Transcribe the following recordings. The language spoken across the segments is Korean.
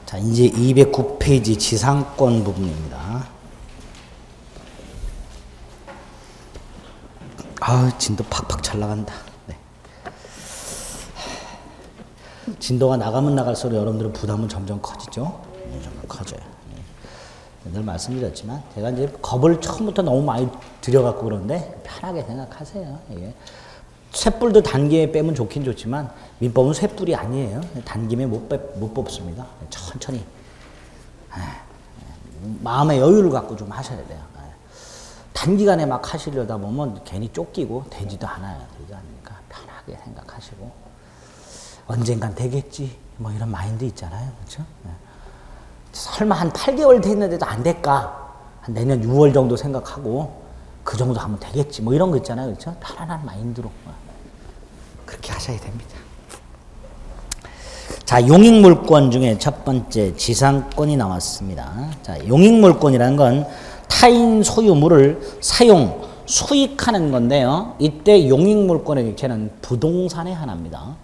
자, 이제 209페이지 지상권 부분입니다. 아, 진도 팍팍 잘 나간다. 네. 진도가 나가면 나갈수록 여러분들의 부담은 점점 커지죠. 네, 점점 커져요. 네. 늘 말씀드렸지만 제가 이제 겁을 처음부터 너무 많이 들여갖고 그런데 편하게 생각하세요. 예. 쇳불도 단기에 빼면 좋긴 좋지만 민법은 쇳불이 아니에요. 단기에 못 뽑습니다. 천천히 마음의 여유를 갖고 좀 하셔야 돼요. 단기간에 막 하시려다 보면 괜히 쫓기고 되지도 않아요. 되지 않으니까 편하게 생각하시고 언젠간 되겠지 뭐 이런 마인드 있잖아요. 그렇죠? 설마 한 8개월 됐는데도 안 될까? 한 내년 6월 정도 생각하고 그 정도 하면 되겠지 뭐 이런 거 있잖아요. 그렇죠? 편안한 마인드로 그렇게 하셔야 됩니다. 자, 용익물권 중에 첫 번째 지상권이 나왔습니다. 자, 용익물권이라는 건 타인 소유물을 사용, 수익하는 건데요. 이때 용익물권의 객체는 부동산의 하나입니다.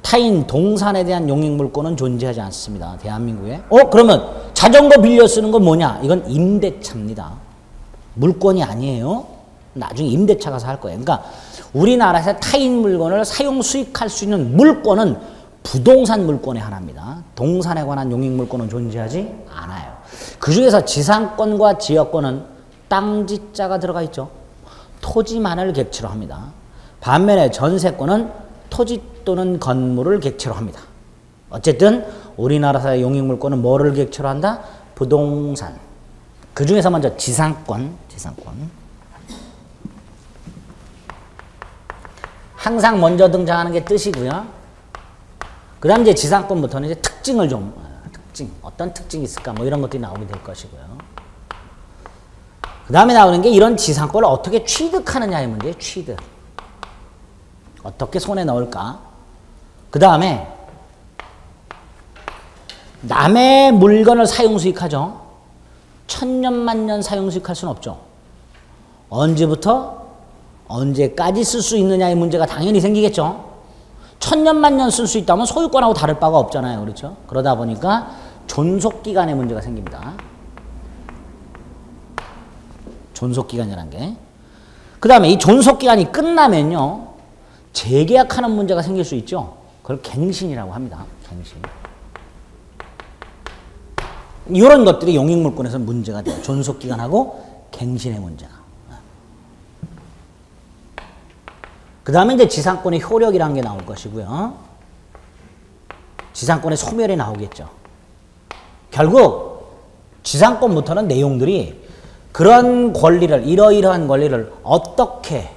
타인 동산에 대한 용익물권은 존재하지 않습니다. 대한민국에. 그러면 자전거 빌려 쓰는 건 뭐냐? 이건 임대차입니다. 물권이 아니에요. 나중에 임대차 가서 할 거예요. 그러니까 우리나라에서 타인 물건을 사용 수익할 수 있는 물권은 부동산 물권의 하나입니다. 동산에 관한 용익물권은 존재하지 않아요. 그 중에서 지상권과 지역권은 땅지자가 들어가 있죠. 토지만을 객체로 합니다. 반면에 전세권은 토지 또는 건물을 객체로 합니다. 어쨌든 우리나라의 용익물권은 뭐를 객체로 한다? 부동산. 그 중에서 먼저 지상권. 항상 먼저 등장하는 게 뜻이고요. 그 다음 이제 지상권부터는 이제 특징을 어떤 특징이 있을까 뭐 이런 것들이 나오게 될 것이고요. 그 다음에 나오는 게 이런 지상권을 어떻게 취득하느냐의 문제예요. 취득. 어떻게 손에 넣을까. 그 다음에 남의 물건을 사용 수익하죠. 천년만년 사용 수익할 수는 없죠. 언제부터 언제까지 쓸 수 있느냐의 문제가 당연히 생기겠죠. 천년만년 쓸 수 있다면 소유권하고 다를 바가 없잖아요. 그렇죠? 그러다 보니까 존속기간의 문제가 생깁니다. 존속기간이라는 게. 그 다음에 이 존속기간이 끝나면요. 재계약하는 문제가 생길 수 있죠. 그걸 갱신이라고 합니다. 갱신. 이런 것들이 용익물권에서 문제가 돼요. 존속기간하고 갱신의 문제가. 그 다음에 이제 지상권의 효력이라는 게 나올 것이고요. 지상권의 소멸이 나오겠죠. 결국 지상권부터는 내용들이 그런 권리를, 이러이러한 권리를 어떻게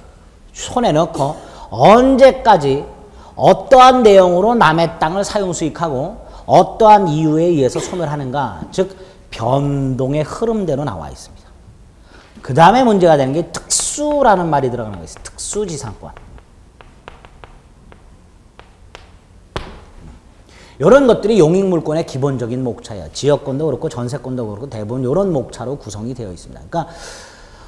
손에 넣고 언제까지 어떠한 내용으로 남의 땅을 사용 수익하고 어떠한 이유에 의해서 소멸하는가, 즉 변동의 흐름대로 나와 있습니다. 그 다음에 문제가 되는 게 특수라는 말이 들어가는 거 있어요. 특수지상권. 이런 것들이 용익물권의 기본적인 목차예요. 지역권도 그렇고 전세권도 그렇고 대부분 이런 목차로 구성이 되어 있습니다. 그러니까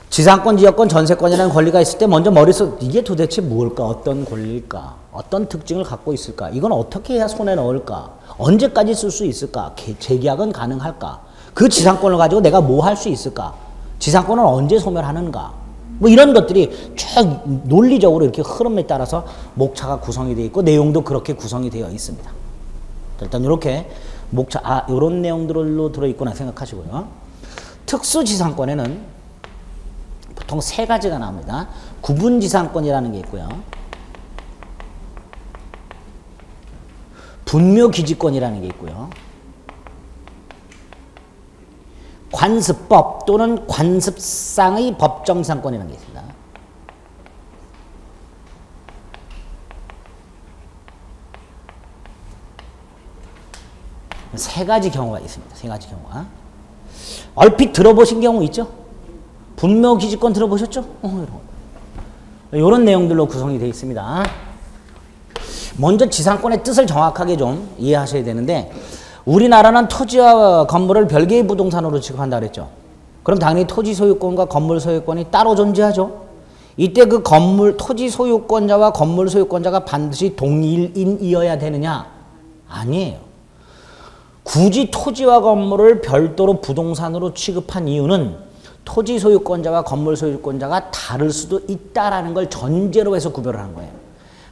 지상권, 지역권, 전세권이라는 권리가 있을 때 먼저 머릿속 이게 도대체 무엇일까? 어떤 권리일까? 어떤 특징을 갖고 있을까? 이건 어떻게 해야 손에 넣을까? 언제까지 쓸 수 있을까? 재계약은 가능할까? 그 지상권을 가지고 내가 뭐 할 수 있을까? 지상권을 언제 소멸하는가? 뭐 이런 것들이 쭉 논리적으로 이렇게 흐름에 따라서 목차가 구성이 되어 있고 내용도 그렇게 구성이 되어 있습니다. 일단 이렇게 목차, 이런 내용들로 들어있구나 생각하시고요. 특수지상권에는 보통 세 가지가 나옵니다. 구분지상권이라는 게 있고요. 분묘기지권이라는 게 있고요. 관습법 또는 관습상의 법정지상권이라는 게 있습니다. 세 가지 경우가 있습니다. 세 가지 경우가. 얼핏 들어보신 경우 있죠? 분묘기지권 들어보셨죠? 이런 내용들로 구성이 되어 있습니다. 먼저 지상권의 뜻을 정확하게 좀 이해하셔야 되는데 우리나라는 토지와 건물을 별개의 부동산으로 취급한다 그랬죠. 그럼 당연히 토지 소유권과 건물 소유권이 따로 존재하죠. 이때 그 토지 소유권자와 건물 소유권자가 반드시 동일인이어야 되느냐? 아니에요. 굳이 토지와 건물을 별도로 부동산으로 취급한 이유는 토지 소유권자와 건물 소유권자가 다를 수도 있다라는 걸 전제로 해서 구별을 한 거예요.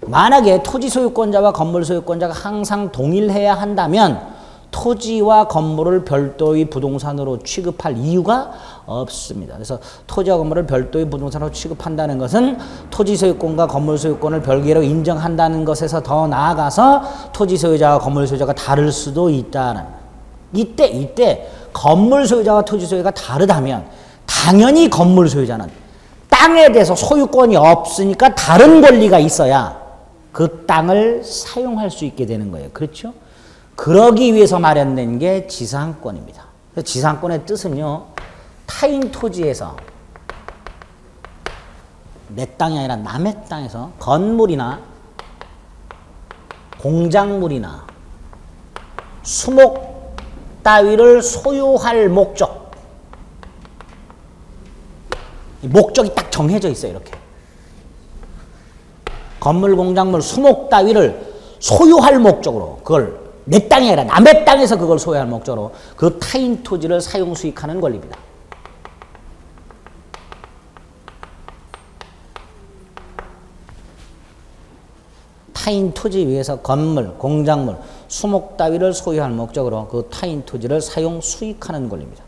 만약에 토지 소유권자와 건물 소유권자가 항상 동일해야 한다면 토지와 건물을 별도의 부동산으로 취급할 이유가 없습니다. 그래서 토지와 건물을 별도의 부동산으로 취급한다는 것은 토지 소유권과 건물 소유권을 별개로 인정한다는 것에서 더 나아가서 토지 소유자와 건물 소유자가 다를 수도 있다는 이때 건물 소유자와 토지 소유가 다르다면 당연히 건물 소유자는 땅에 대해서 소유권이 없으니까 다른 권리가 있어야 그 땅을 사용할 수 있게 되는 거예요. 그렇죠? 그러기 위해서 마련된 게 지상권입니다. 지상권의 뜻은요, 타인 토지에서 내 땅이 아니라 남의 땅에서 건물이나 공작물이나 수목 따위를 소유할 목적, 목적이 딱 정해져 있어요. 이렇게 건물, 공작물, 수목 따위를 소유할 목적으로, 그걸 내 땅이 아니라 남의 땅에서 그걸 소유할 목적으로 그 타인 토지를 사용 수익하는 권리입니다. 타인 토지 위에서 건물, 공작물, 수목 따위를 소유할 목적으로 그 타인 토지를 사용 수익하는 권리입니다.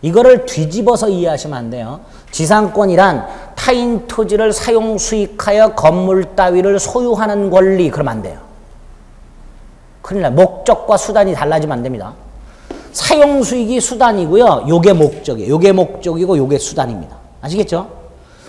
이거를 뒤집어서 이해하시면 안 돼요. 지상권이란 타인 토지를 사용 수익하여 건물 따위를 소유하는 권리, 그러면 안 돼요. 큰일 나요. 목적과 수단이 달라지면 안 됩니다. 사용 수익이 수단이고요. 요게 목적이에요. 요게 목적이고 요게 수단입니다. 아시겠죠?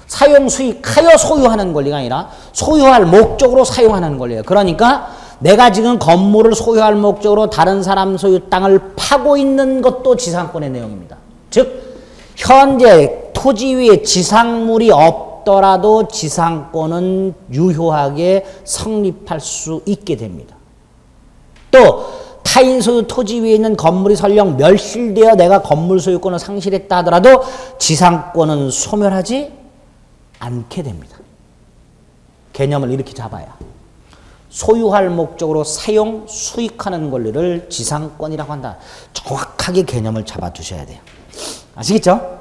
사용 수익하여 소유하는 권리가 아니라 소유할 목적으로 사용하는 권리예요. 그러니까 내가 지금 건물을 소유할 목적으로 다른 사람 소유 땅을 파고 있는 것도 지상권의 내용입니다. 즉 현재 토지 위에 지상물이 없더라도 지상권은 유효하게 성립할 수 있게 됩니다. 또 타인 소유 토지 위에 있는 건물이 설령 멸실되어 내가 건물 소유권을 상실했다 하더라도 지상권은 소멸하지 않게 됩니다. 개념을 이렇게 잡아야 소유할 목적으로 사용, 수익하는 권리를 지상권이라고 한다. 정확하게 개념을 잡아두셔야 돼요. 아시겠죠?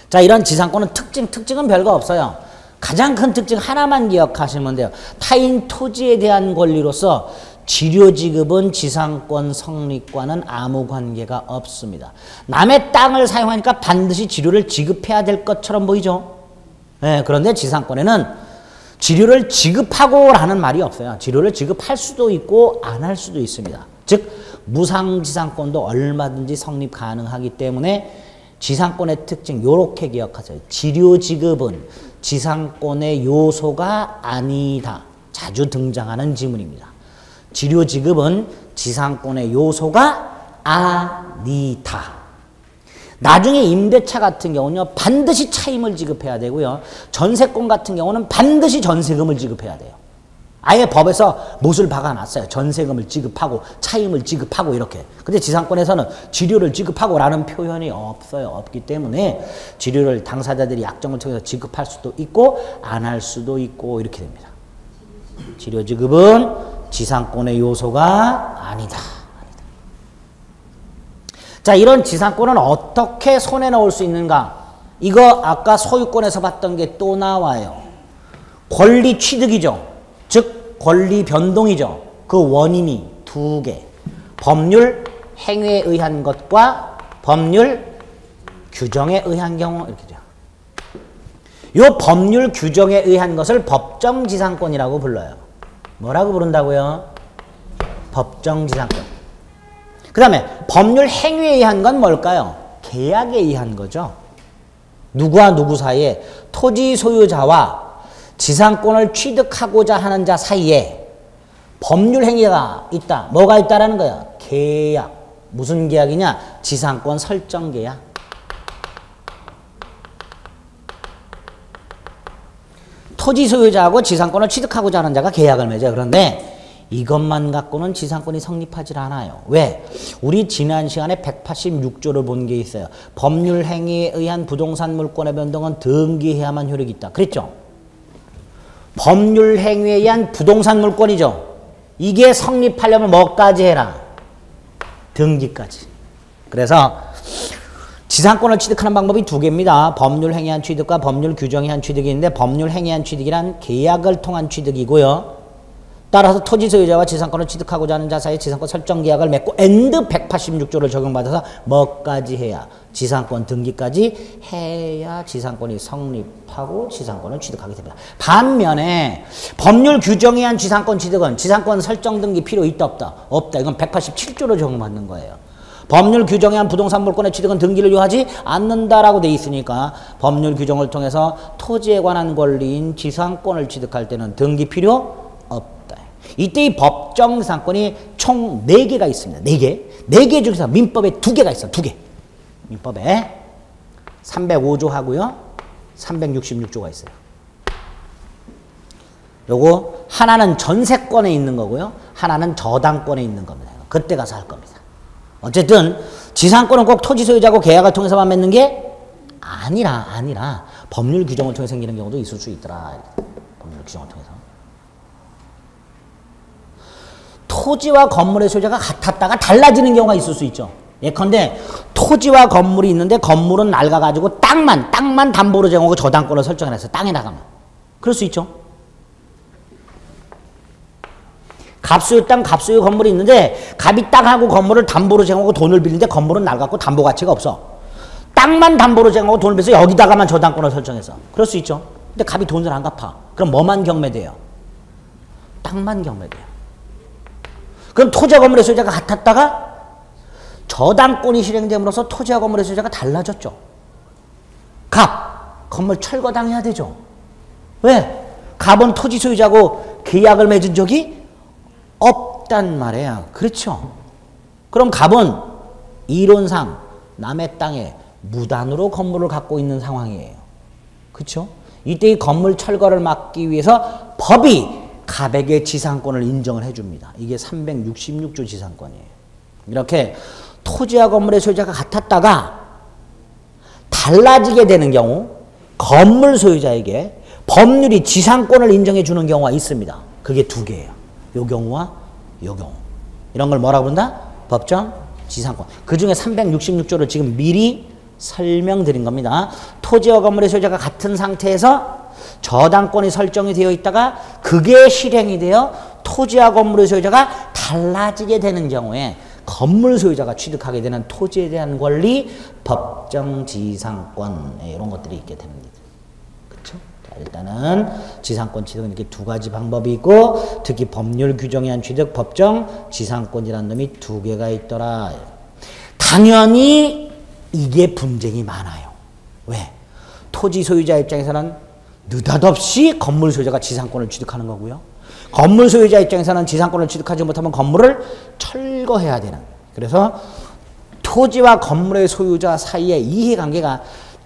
자, 이런 지상권은 특징은 별거 없어요. 가장 큰 특징 하나만 기억하시면 돼요. 타인 토지에 대한 권리로서 지료지급은 지상권 성립과는 아무 관계가 없습니다. 남의 땅을 사용하니까 반드시 지료를 지급해야 될 것처럼 보이죠? 네, 그런데 지상권에는 지료를 지급하고 라는 말이 없어요. 지료를 지급할 수도 있고 안 할 수도 있습니다. 즉 무상지상권도 얼마든지 성립 가능하기 때문에 지상권의 특징 요렇게 기억하세요. 지료지급은 지상권의 요소가 아니다. 자주 등장하는 지문입니다. 지료지급은 지상권의 요소가 아니다. 나중에 임대차 같은 경우는요, 반드시 차임을 지급해야 되고요. 전세권 같은 경우는 반드시 전세금을 지급해야 돼요. 아예 법에서 못을 박아놨어요. 전세금을 지급하고 차임을 지급하고 이렇게. 근데 지상권에서는 지료를 지급하고 라는 표현이 없어요. 없기 때문에 지료를 당사자들이 약정을 통해서 지급할 수도 있고 안 할 수도 있고 이렇게 됩니다. 지료 지급은 지상권의 요소가 아니다. 자, 이런 지상권은 어떻게 손에 넣을 수 있는가? 이거 아까 소유권에서 봤던 게 또 나와요. 권리 취득이죠. 즉 권리 변동이죠. 그 원인이 두 개. 법률 행위에 의한 것과 법률 규정에 의한 경우 이렇게 돼요. 이 법률 규정에 의한 것을 법정지상권이라고 불러요. 뭐라고 부른다고요? 법정지상권. 그 다음에 법률 행위에 의한 건 뭘까요? 계약에 의한 거죠. 누구와 누구 사이에 토지 소유자와 지상권을 취득하고자 하는 자 사이에 법률 행위가 있다. 뭐가 있다라는 거야? 계약. 무슨 계약이냐? 지상권 설정 계약. 토지 소유자하고 지상권을 취득하고자 하는 자가 계약을 맺어요. 그런데 이것만 갖고는 지상권이 성립하지 않아요. 왜? 우리 지난 시간에 186조를 본 게 있어요. 법률 행위에 의한 부동산 물권의 변동은 등기해야만 효력이 있다. 그랬죠? 법률 행위에 의한 부동산 물권이죠. 이게 성립하려면 뭐까지 해라? 등기까지. 그래서 지상권을 취득하는 방법이 두 개입니다. 법률 행위한 취득과 법률 규정에 한 취득이 있는데 법률 행위한 취득이란 계약을 통한 취득이고요. 따라서 토지 소유자와 지상권을 취득하고자 하는 자 사이에 지상권 설정 계약을 맺고 엔드 186조를 적용받아서 뭐까지 해야? 지상권 등기까지 해야 지상권이 성립하고 지상권을 취득하게 됩니다. 반면에 법률 규정에 한 지상권 취득은 지상권 설정 등기 필요 있다 없다? 없다. 이건 187조로 적용받는 거예요. 법률 규정에 한 부동산 물권의 취득은 등기를 요하지 않는다라고 돼 있으니까 법률 규정을 통해서 토지에 관한 권리인 지상권을 취득할 때는 등기 필요 없다. 이때 이 법정 지상권이 총 4개가 있습니다. 4개. 4개 중에서 민법에 2개가 있어. 2개. 민법에 305조 하고요. 366조가 있어요. 요거 하나는 전세권에 있는 거고요. 하나는 저당권에 있는 겁니다. 그때 가서 할 겁니다. 어쨌든 지상권은 꼭 토지 소유자하고 계약을 통해서만 맺는 게 아니라 법률 규정을 통해 생기는 경우도 있을 수 있더라. 법률 규정을 통해서. 토지와 건물의 소유자가 같았다가 달라지는 경우가 있을 수 있죠. 예컨대 토지와 건물이 있는데 건물은 낡아가지고 땅만 담보로 제공하고 저당권을 설정해놨어요. 땅에 나가면. 그럴 수 있죠. 갑수유 땅, 갑수유 건물이 있는데 갑이 땅하고 건물을 담보로 제공하고 돈을 빌리는데 건물은 낡았고 담보 가치가 없어. 땅만 담보로 제공하고 돈을 빌려서 여기다가만 저당권을 설정해서. 그럴 수 있죠. 근데 갑이 돈을 안 갚아. 그럼 뭐만 경매돼요? 땅만 경매돼요. 그럼 토지와 건물의 소유자가 같았다가 저당권이 실행됨으로써 토지와 건물의 소유자가 달라졌죠. 갑, 건물 철거당해야 되죠. 왜? 갑은 토지 소유자하고 계약을 맺은 적이 없단 말이야. 그렇죠. 그럼 갑은 이론상 남의 땅에 무단으로 건물을 갖고 있는 상황이에요. 그렇죠. 이때 이 건물 철거를 막기 위해서 법이 갑에게 지상권을 인정을 해줍니다. 이게 366조 지상권이에요. 이렇게 토지와 건물의 소유자가 같았다가 달라지게 되는 경우 건물 소유자에게 법률이 지상권을 인정해 주는 경우가 있습니다. 그게 2개예요. 요 경우와 요 경우. 이런 걸 뭐라고 부른다? 법정 지상권. 그 중에 366조를 지금 미리 설명드린 겁니다. 토지와 건물의 소유자가 같은 상태에서 저당권이 설정이 되어 있다가 그게 실행이 되어 토지와 건물의 소유자가 달라지게 되는 경우에 건물 소유자가 취득하게 되는 토지에 대한 권리, 법정 지상권, 이런 것들이 있게 됩니다. 그렇죠? 일단은 지상권 취득은 이렇게 2가지 방법이 있고 특히 법률 규정에 한 취득, 법정 지상권이라는 놈이 2개가 있더라. 당연히 이게 분쟁이 많아요. 왜? 토지 소유자 입장에서는 느닷없이 건물 소유자가 지상권을 취득하는 거고요. 건물 소유자 입장에서는 지상권을 취득하지 못하면 건물을 철거해야 되는. 그래서 토지와 건물의 소유자 사이의 이해관계가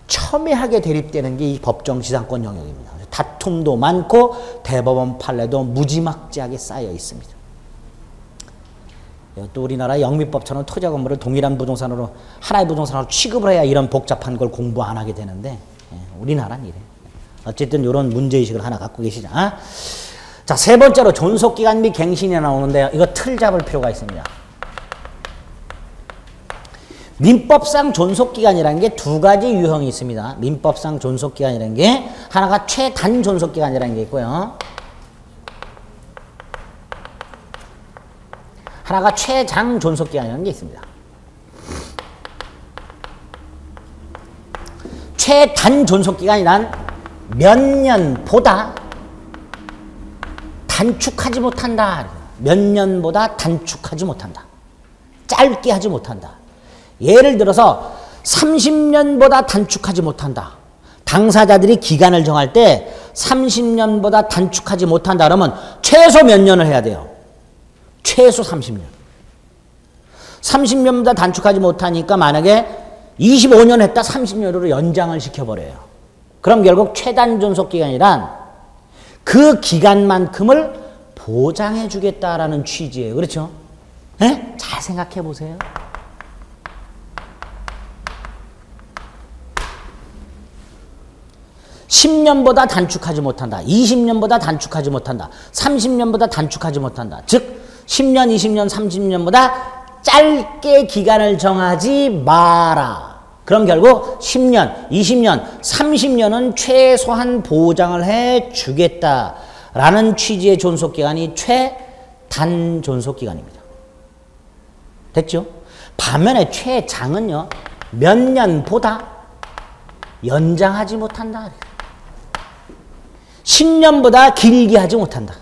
첨예하게 대립되는 게 이 법정 지상권 영역입니다. 다툼도 많고 대법원 판례도 무지막지하게 쌓여 있습니다. 또 우리나라 영미법처럼 토지와 건물을 동일한 부동산으로 하나의 부동산으로 취급을 해야 이런 복잡한 걸 공부 안 하게 되는데 우리나라는 이래. 어쨌든 이런 문제의식을 하나 갖고 계시자. 자, 3번째로 존속기간 및 갱신이 나오는데요. 이거 틀 잡을 필요가 있습니다. 민법상 존속기간이라는 게 2가지 유형이 있습니다. 민법상 존속기간이라는 게 하나가 최단 존속기간이라는 게 있고요. 하나가 최장 존속기간이라는 게 있습니다. 최단 존속기간이란 몇 년보다 단축하지 못한다. 몇 년보다 단축하지 못한다. 짧게 하지 못한다. 예를 들어서 30년보다 단축하지 못한다. 당사자들이 기간을 정할 때 30년보다 단축하지 못한다 그러면 최소 몇 년을 해야 돼요? 최소 30년. 30년보다 단축하지 못하니까 만약에 25년 했다 30년으로 연장을 시켜버려요. 그럼 결국 최단 존속기간이란 그 기간만큼을 보장해 주겠다라는 취지예요. 그렇죠? 네? 잘 생각해 보세요. (10년보다) 단축하지 못한다. 20년보다 단축하지 못한다. 30년보다 단축하지 못한다. 즉 10년, 20년, 30년보다 짧게 기간을 정하지 마라. 그럼 결국 10년, 20년, 30년은 최소한 보장을 해 주겠다라는 취지의 존속기간이 최단 존속기간입니다. 됐죠? 반면에 최장은요, 몇 년보다 연장하지 못한다. 10년보다 길게 하지 못한다.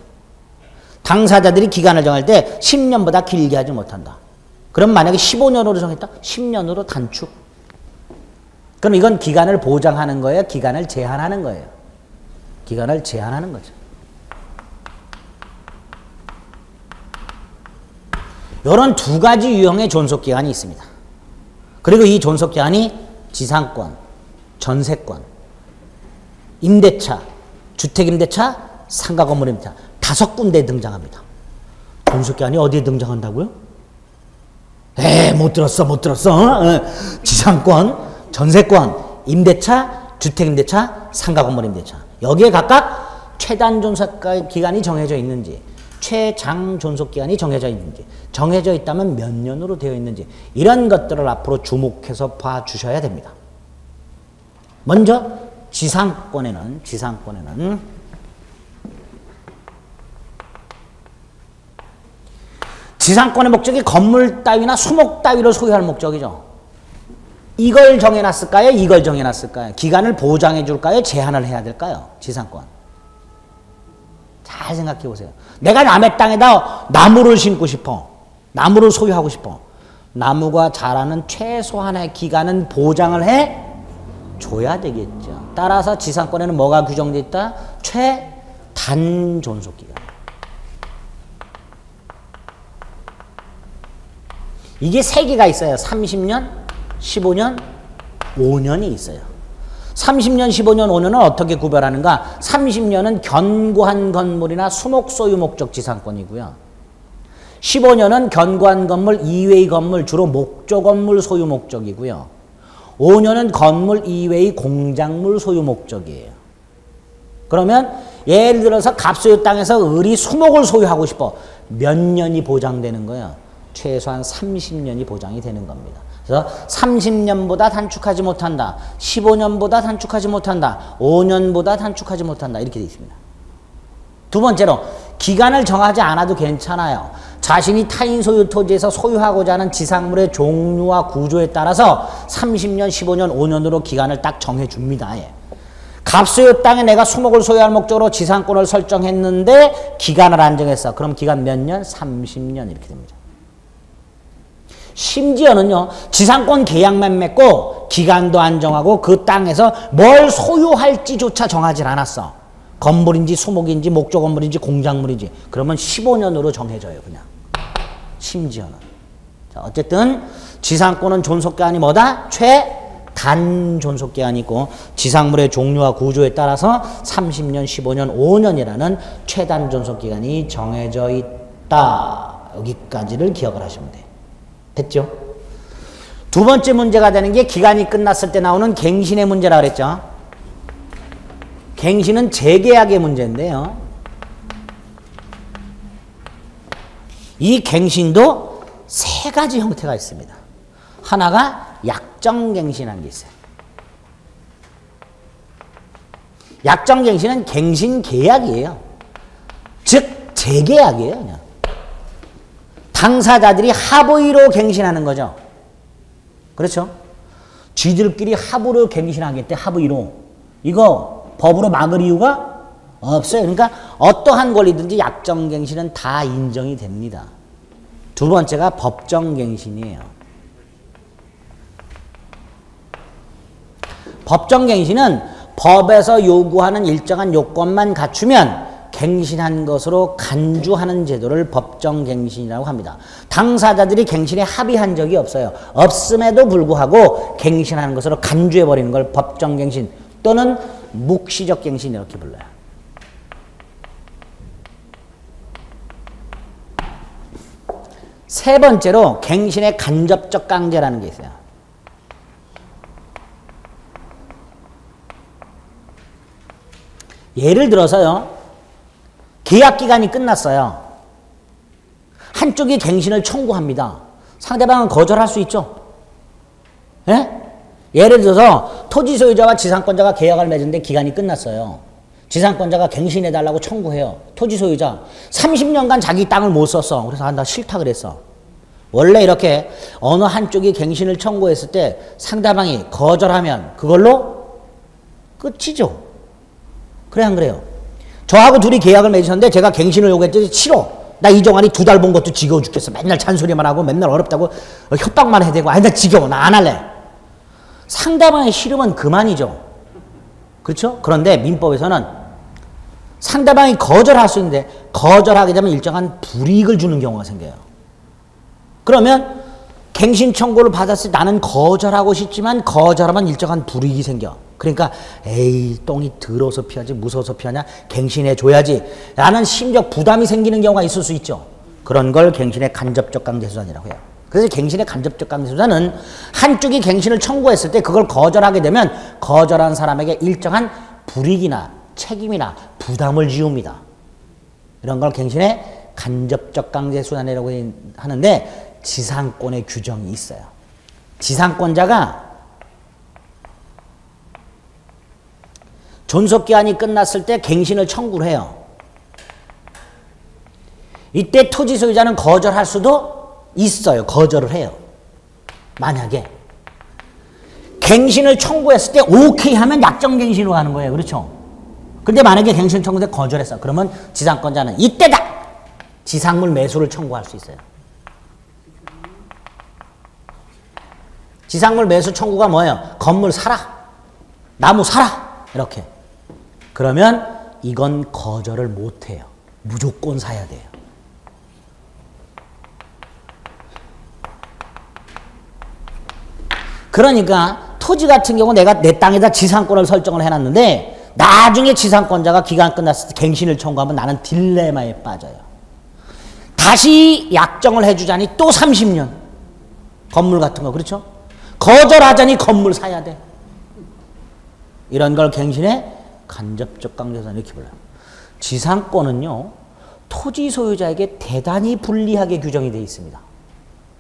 당사자들이 기간을 정할 때 10년보다 길게 하지 못한다. 그럼 만약에 15년으로 정했다? 10년으로 단축. 그럼 이건 기간을 보장하는 거예요? 기간을 제한하는 거예요? 기간을 제한하는 거죠. 이런 두 가지 유형의 존속기간이 있습니다. 그리고 이 존속기간이 지상권, 전세권, 임대차, 주택임대차, 상가건물임대차 5군데에 등장합니다. 존속기간이 어디에 등장한다고요? 못 들었어. 지상권, 전세권, 임대차, 주택임대차, 상가건물임대차. 여기에 각각 최단 존속기간이 정해져 있는지, 최장 존속기간이 정해져 있는지, 정해져 있다면 몇 년으로 되어 있는지, 이런 것들을 앞으로 주목해서 봐주셔야 됩니다. 먼저 지상권에는 지상권의 목적이 건물 따위나 수목 따위를 소유할 목적이죠. 이걸 정해놨을까요? 이걸 정해놨을까요? 기간을 보장해 줄까요? 제한을 해야 될까요? 지상권. 잘 생각해 보세요. 내가 남의 땅에다 나무를 심고 싶어. 나무를 소유하고 싶어. 나무가 자라는 최소한의 기간은 보장을 해 줘야 되겠죠. 따라서 지상권에는 뭐가 규정되어 있다? 최단 존속기간. 이게 3개가 있어요. 30년, 15년, 5년이 있어요. 30년, 15년, 5년은 어떻게 구별하는가? 30년은 견고한 건물이나 수목 소유 목적 지상권이고요. 15년은 견고한 건물 이외의 건물, 주로 목조 건물 소유 목적이고요. 5년은 건물 이외의 공작물 소유 목적이에요. 그러면 예를 들어서 갑소유 땅에서 을이 수목을 소유하고 싶어. 몇 년이 보장되는 거예요? 최소한 30년이 보장이 되는 겁니다. 그래서 30년보다 단축하지 못한다. 15년보다 단축하지 못한다. 5년보다 단축하지 못한다. 이렇게 되어 있습니다. 두 번째로 기간을 정하지 않아도 괜찮아요. 자신이 타인 소유 토지에서 소유하고자 하는 지상물의 종류와 구조에 따라서 30년, 15년, 5년으로 기간을 딱 정해줍니다. 예. 갑소유 땅에 내가 수목을 소유할 목적으로 지상권을 설정했는데 기간을 안 정했어. 그럼 기간 몇 년? 30년 이렇게 됩니다. 심지어는요, 지상권 계약만 맺고 기간도 안 정하고 그 땅에서 뭘 소유할지조차 정하지 않았어. 건물인지 수목인지 목조 건물인지 공작물인지. 그러면 15년으로 정해져요, 그냥. 심지어는. 자, 어쨌든 지상권은 존속기한이 뭐다? 최단 존속기한이고 지상물의 종류와 구조에 따라서 30년, 15년, 5년이라는 최단 존속기간이 정해져 있다. 여기까지를 기억을 하시면 돼요. 됐죠? 두 번째 문제가 되는 게 기간이 끝났을 때 나오는 갱신의 문제라 그랬죠? 갱신은 재계약의 문제인데요. 이 갱신도 3가지 형태가 있습니다. 하나가 약정갱신이라는 게 있어요. 약정갱신은 갱신계약이에요. 즉 재계약이에요. 그냥. 당사자들이 합의로 갱신하는 거죠. 그렇죠? 쥐들끼리 합의로 갱신하겠대. 합의로. 이거 법으로 막을 이유가 없어요. 그러니까 어떠한 권리든지 약정갱신은 다 인정이 됩니다. 두 번째가 법정갱신이에요. 법정갱신은 법에서 요구하는 일정한 요건만 갖추면 갱신한 것으로 간주하는 제도를 법정갱신이라고 합니다. 당사자들이 갱신에 합의한 적이 없어요. 없음에도 불구하고 갱신하는 것으로 간주해버리는 걸 법정갱신 또는 묵시적 갱신 이렇게 불러요. 세 번째로 갱신의 간접적 강제라는 게 있어요. 예를 들어서요. 계약기간이 끝났어요. 한쪽이 갱신을 청구합니다. 상대방은 거절할 수 있죠. 예? 예를 들어서 토지 소유자와 지상권자가 계약을 맺은데 기간이 끝났어요. 지상권자가 갱신해달라고 청구해요. 토지 소유자 30년간 자기 땅을 못 썼어. 그래서 나 싫다 그랬어. 원래 이렇게 어느 한쪽이 갱신을 청구했을 때 상대방이 거절하면 그걸로 끝이죠. 그래 안 그래요? 저하고 둘이 계약을 맺으셨는데 제가 갱신을 요구했더니 싫어. 나 이종환이 2달 본 것도 지겨워 죽겠어. 맨날 잔소리만 하고 맨날 어렵다고 협박만 해대고 아니 나 지겨워. 나 안 할래. 상대방의 싫으면 그만이죠. 그렇죠? 그런데 민법에서는 상대방이 거절할 수 있는데 거절하게 되면 일정한 불이익을 주는 경우가 생겨요. 그러면 갱신 청구를 받았을 때 나는 거절하고 싶지만 거절하면 일정한 불이익이 생겨. 그러니까 에이 똥이 더러워서 피하지 무서워서 피하냐 갱신해 줘야지 라는 심적 부담이 생기는 경우가 있을 수 있죠. 그런 걸 갱신의 간접적 강제수단이라고 해요. 그래서 갱신의 간접적 강제수단은 한쪽이 갱신을 청구했을 때 그걸 거절하게 되면 거절한 사람에게 일정한 불이익이나 책임이나 부담을 지웁니다. 이런 걸 갱신의 간접적 강제수단이라고 하는데 지상권의 규정이 있어요. 지상권자가 존속기한이 끝났을 때 갱신을 청구를 해요. 이때 토지 소유자는 거절할 수도 있어요. 거절을 해요. 만약에 갱신을 청구했을 때 오케이 하면 약정갱신으로 가는 거예요. 그렇죠? 근데 만약에 갱신 청구에 거절했어. 그러면 지상권자는 이때다! 지상물 매수를 청구할 수 있어요. 지상물 매수 청구가 뭐예요? 건물 사라. 나무 사라. 이렇게. 그러면 이건 거절을 못해요. 무조건 사야 돼요. 그러니까 토지 같은 경우 내가 내 땅에다 지상권을 설정을 해놨는데 나중에 지상권자가 기간 끝났을 때 갱신을 청구하면 나는 딜레마에 빠져요. 다시 약정을 해주자니 또 30년. 건물 같은 거 그렇죠? 거절하자니 건물 사야 돼. 이런 걸 갱신의 간접적 강제수단 이렇게 불러요. 지상권은요. 토지 소유자에게 대단히 불리하게 규정이 되어 있습니다.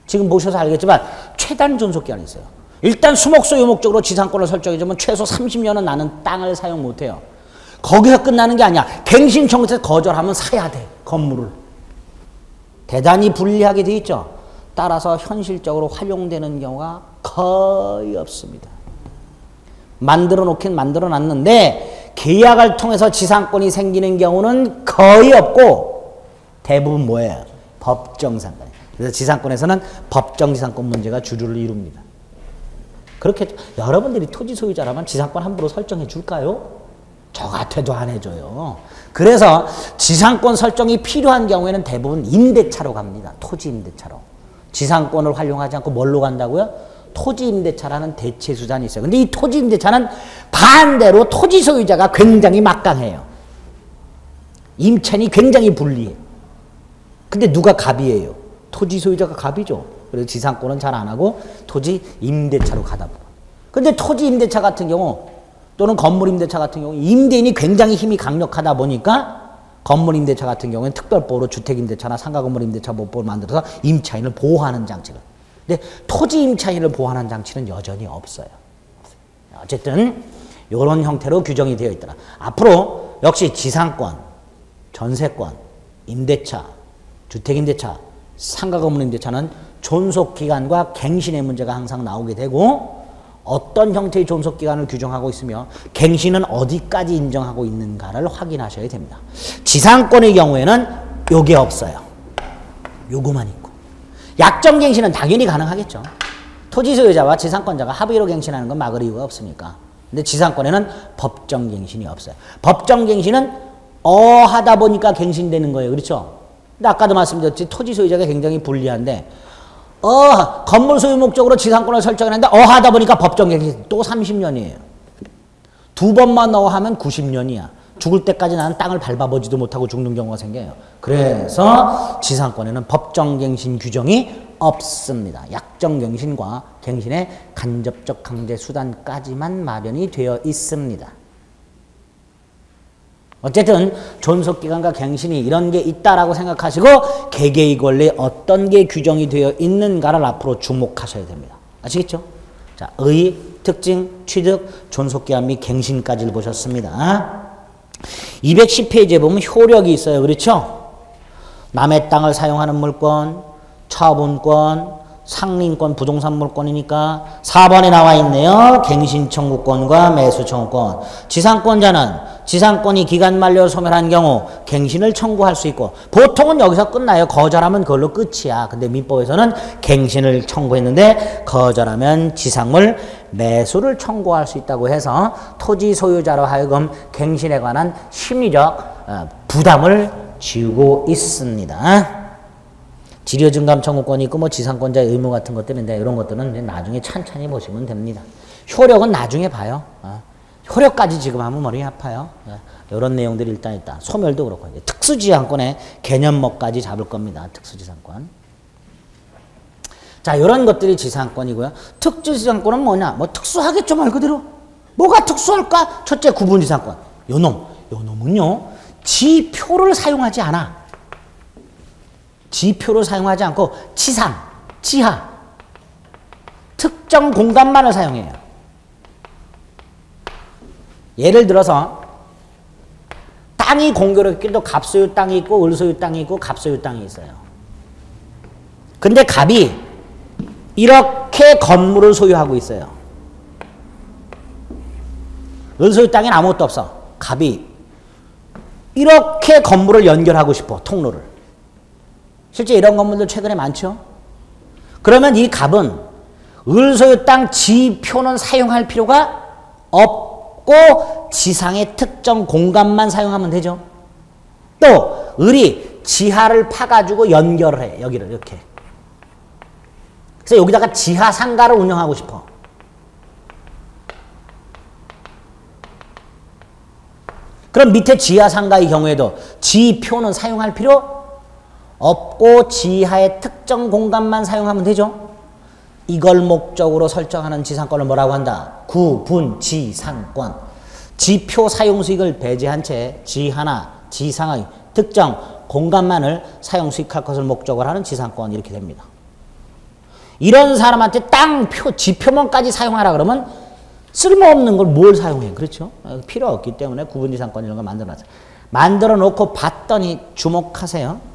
지금 보셔서 알겠지만 최단 존속기한이 있어요. 일단 수목소유 목적으로 지상권을 설정해주면 최소 30년은 나는 땅을 사용 못해요. 거기서 끝나는 게 아니야. 갱신 청구에서 거절하면 사야 돼. 건물을. 대단히 불리하게 되어 있죠. 따라서 현실적으로 활용되는 경우가 거의 없습니다. 만들어 놓긴 만들어 놨는데 계약을 통해서 지상권이 생기는 경우는 거의 없고 대부분 뭐예요? 법정지상권. 그래서 지상권에서는 법정지상권 문제가 주류를 이룹니다. 그렇게 여러분들이 토지 소유자라면 지상권 함부로 설정해 줄까요? 저 같아도 안 해줘요. 그래서 지상권 설정이 필요한 경우에는 대부분 임대차로 갑니다. 토지 임대차로. 지상권을 활용하지 않고 뭘로 간다고요? 토지 임대차라는 대체 수단이 있어요. 근데 이 토지 임대차는 반대로 토지 소유자가 굉장히 막강해요. 임차인이 굉장히 불리해. 근데 누가 갑이에요? 토지 소유자가 갑이죠. 그래서 지상권은 잘 안 하고 토지 임대차로 가다 보고. 근데 토지 임대차 같은 경우 또는 건물 임대차 같은 경우 임대인이 굉장히 힘이 강력하다 보니까 건물 임대차 같은 경우는 특별법으로 주택 임대차나 상가 건물 임대차 보호법을 만들어서 임차인을 보호하는 장치를. 근데 토지 임차인을 보호하는 장치는 여전히 없어요. 어쨌든 이런 형태로 규정이 되어 있더라. 앞으로 역시 지상권, 전세권, 임대차, 주택 임대차, 상가 건물 임대차는 존속기간과 갱신의 문제가 항상 나오게 되고 어떤 형태의 존속기간을 규정하고 있으며 갱신은 어디까지 인정하고 있는가를 확인하셔야 됩니다. 지상권의 경우에는 요게 없어요. 요거만 있고. 약정갱신은 당연히 가능하겠죠. 토지 소유자와 지상권자가 합의로 갱신하는 건 막을 이유가 없으니까. 근데 지상권에는 법정갱신이 없어요. 법정갱신은 하다 보니까 갱신되는 거예요. 그렇죠? 근데 아까도 말씀드렸지 토지 소유자가 굉장히 불리한데 건물 소유 목적으로 지상권을 설정했는데 하다 보니까 법정갱신 또 30년이에요. 두 번만 하면 90년이야. 죽을 때까지 나는 땅을 밟아보지도 못하고 죽는 경우가 생겨요. 그래서 지상권에는 법정갱신 규정이 없습니다. 약정갱신과 갱신의 간접적 강제 수단까지만 마련이 되어 있습니다. 어쨌든 존속기간과 갱신이 이런 게 있다라고 생각하시고 개개의 권리에 어떤 게 규정이 되어 있는가를 앞으로 주목하셔야 됩니다. 아시겠죠? 자, 의, 특징, 취득, 존속기간 및 갱신까지를 보셨습니다. 210페이지에 보면 효력이 있어요. 그렇죠? 남의 땅을 사용하는 물권, 처분권, 상린권, 부동산 물권이니까 4번에 나와 있네요. 갱신 청구권과 매수 청구권. 지상권자는 지상권이 기간 만료 소멸한 경우 갱신을 청구할 수 있고 보통은 여기서 끝나요. 거절하면 그걸로 끝이야. 근데 민법에서는 갱신을 청구했는데 거절하면 지상물 매수를 청구할 수 있다고 해서 토지 소유자로 하여금 갱신에 관한 심리적 부담을 지우고 있습니다. 지료증감 청구권이 있고 뭐 지상권자의 의무 같은 것들인데 이런 것들은 이제 나중에 찬찬히 보시면 됩니다. 효력은 나중에 봐요. 효력까지 지금 하면 머리 아파요. 이런 내용들이 일단 있다. 소멸도 그렇고 이제 특수지상권의 개념목까지 잡을 겁니다. 특수지상권. 자, 이런 것들이 지상권이고요. 특수지상권은 뭐냐? 뭐 특수하겠죠 말 그대로. 뭐가 특수할까? 첫째 구분지상권. 요놈은요 지표를 사용하지 않아. 지표를 사용하지 않고 지상, 지하, 특정 공간만을 사용해요. 예를 들어서 땅이 공교롭게도 갑소유 땅이 있고 을소유 땅이 있고 갑소유 땅이 있어요. 근데 갑이 이렇게 건물을 소유하고 있어요. 을소유 땅엔 아무것도 없어. 갑이 이렇게 건물을 연결하고 싶어. 통로를. 실제 이런 건물들 최근에 많죠. 그러면 이 갑은 을소유 땅 지표는 사용할 필요가 없고 지상의 특정 공간만 사용하면 되죠. 또 을이 지하를 파가지고 연결을 해. 여기를 이렇게. 그래서 여기다가 지하 상가를 운영하고 싶어. 그럼 밑에 지하 상가의 경우에도 지표는 사용할 필요 없고 지하의 특정 공간만 사용하면 되죠. 이걸 목적으로 설정하는 지상권을 뭐라고 한다? 구분지상권. 지표 사용 수익을 배제한 채 지하나 지상의 특정 공간만을 사용 수익할 것을 목적으로 하는 지상권 이렇게 됩니다. 이런 사람한테 땅표, 지표만까지 사용하라 그러면 쓸모없는 걸 뭘 사용해? 그렇죠? 필요 없기 때문에 구분지상권 이런 걸 만들어놨어요. 만들어 놓고 봤더니 주목하세요.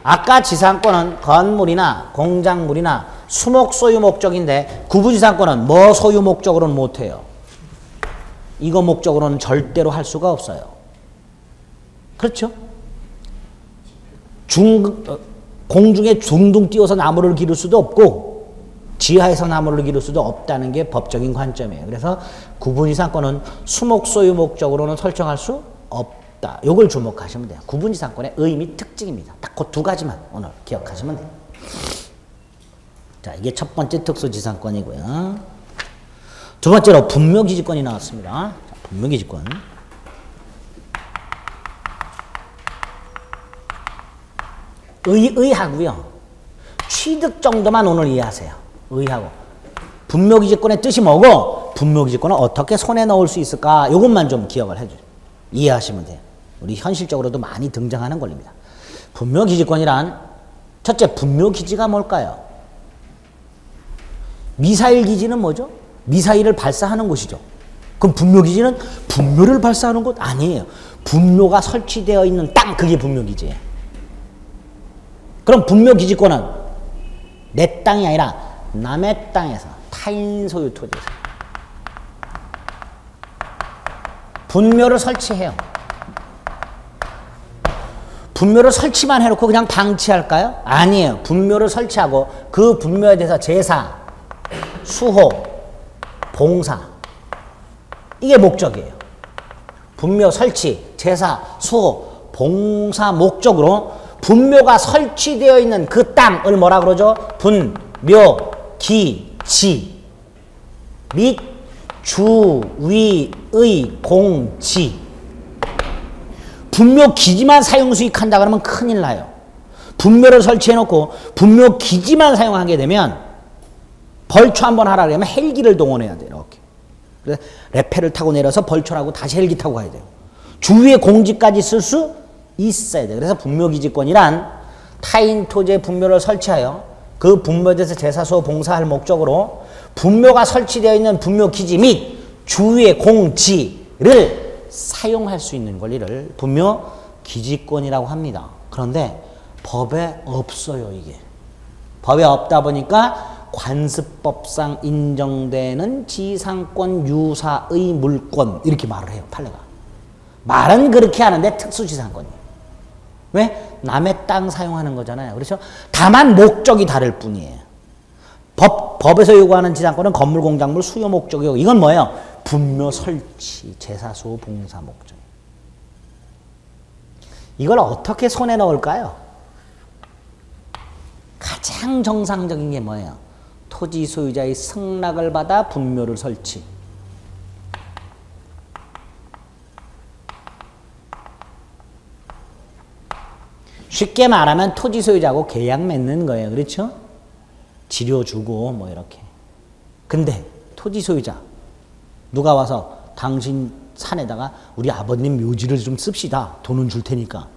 아까 지상권은 건물이나 공작물이나 수목 소유 목적인데 구분지상권은 뭐 소유 목적으로는 못해요. 이거 목적으로는 절대로 할 수가 없어요. 그렇죠? 공중에 둥둥 띄워서 나무를 기를 수도 없고 지하에서 나무를 기를 수도 없다는 게 법적인 관점이에요. 그래서 구분지상권은 수목 소유 목적으로는 설정할 수 없다. 요걸 주목하시면 돼요. 구분지상권의 의미 특징입니다. 딱 그 두 가지만 오늘 기억하시면 돼요. 자, 이게 첫 번째 특수지상권이고요. 두 번째로 분묘기지권이 나왔습니다. 자, 분묘기지권. 의하고요. 취득 정도만 오늘 이해하세요. 의하고. 분묘기지권의 뜻이 뭐고 분묘기지권을 어떻게 손에 넣을 수 있을까? 이것만 좀 기억을 해줘요. 이해하시면 돼요. 우리 현실적으로도 많이 등장하는 권리입니다. 분묘기지권이란 첫째 분묘기지가 뭘까요? 미사일 기지는 뭐죠? 미사일을 발사하는 곳이죠. 그럼 분묘기지는 분묘를 발사하는 곳 아니에요. 분묘가 설치되어 있는 땅 그게 분묘기지예요. 그럼 분묘기지권은 내 땅이 아니라 남의 땅에서 타인 소유 토지에서 분묘를 설치해요. 분묘를 설치만 해놓고 그냥 방치할까요? 아니에요. 분묘를 설치하고 그 분묘에 대해서 제사, 수호, 봉사 이게 목적이에요. 분묘 설치, 제사, 수호, 봉사 목적으로 분묘가 설치되어 있는 그 땅을 뭐라 그러죠? 분묘, 기, 지 및 주, 위, 의, 공, 지 분묘 기지만 사용 수익한다 그러면 큰일 나요. 분묘를 설치해놓고 분묘 기지만 사용하게 되면 벌초 한번 하라 그러면 헬기를 동원해야 돼요. 이렇게. 그래서 레페를 타고 내려서 벌초라고 다시 헬기 타고 가야 돼요. 주위에 공지까지 쓸 수 있어야 돼. 그래서 분묘기지권이란 타인 토지에 분묘를 설치하여 그 분묘에서 제사소 봉사할 목적으로 분묘가 설치되어 있는 분묘기지 및 주위의 공지를 사용할 수 있는 권리를 분묘기지권이라고 합니다. 그런데 법에 없어요, 이게. 법에 없다 보니까 관습법상 인정되는 지상권 유사의 물권 이렇게 말을 해요, 판례가. 말은 그렇게 하는데 특수지상권이에요. 왜? 남의 땅 사용하는 거잖아요. 그렇죠? 다만 목적이 다를 뿐이에요. 법에서 요구하는 지상권은 건물, 공작물, 수요 목적이고 이건 뭐예요? 분묘 설치, 제사소 봉사 목적. 이걸 어떻게 손에 넣을까요? 가장 정상적인 게 뭐예요? 토지 소유자의 승낙을 받아 분묘를 설치. 쉽게 말하면 토지 소유자하고 계약 맺는 거예요. 그렇죠? 지료 주고 뭐 이렇게. 근데 토지 소유자 누가 와서 당신 산에다가 우리 아버님 묘지를 좀 씁시다. 돈은 줄 테니까.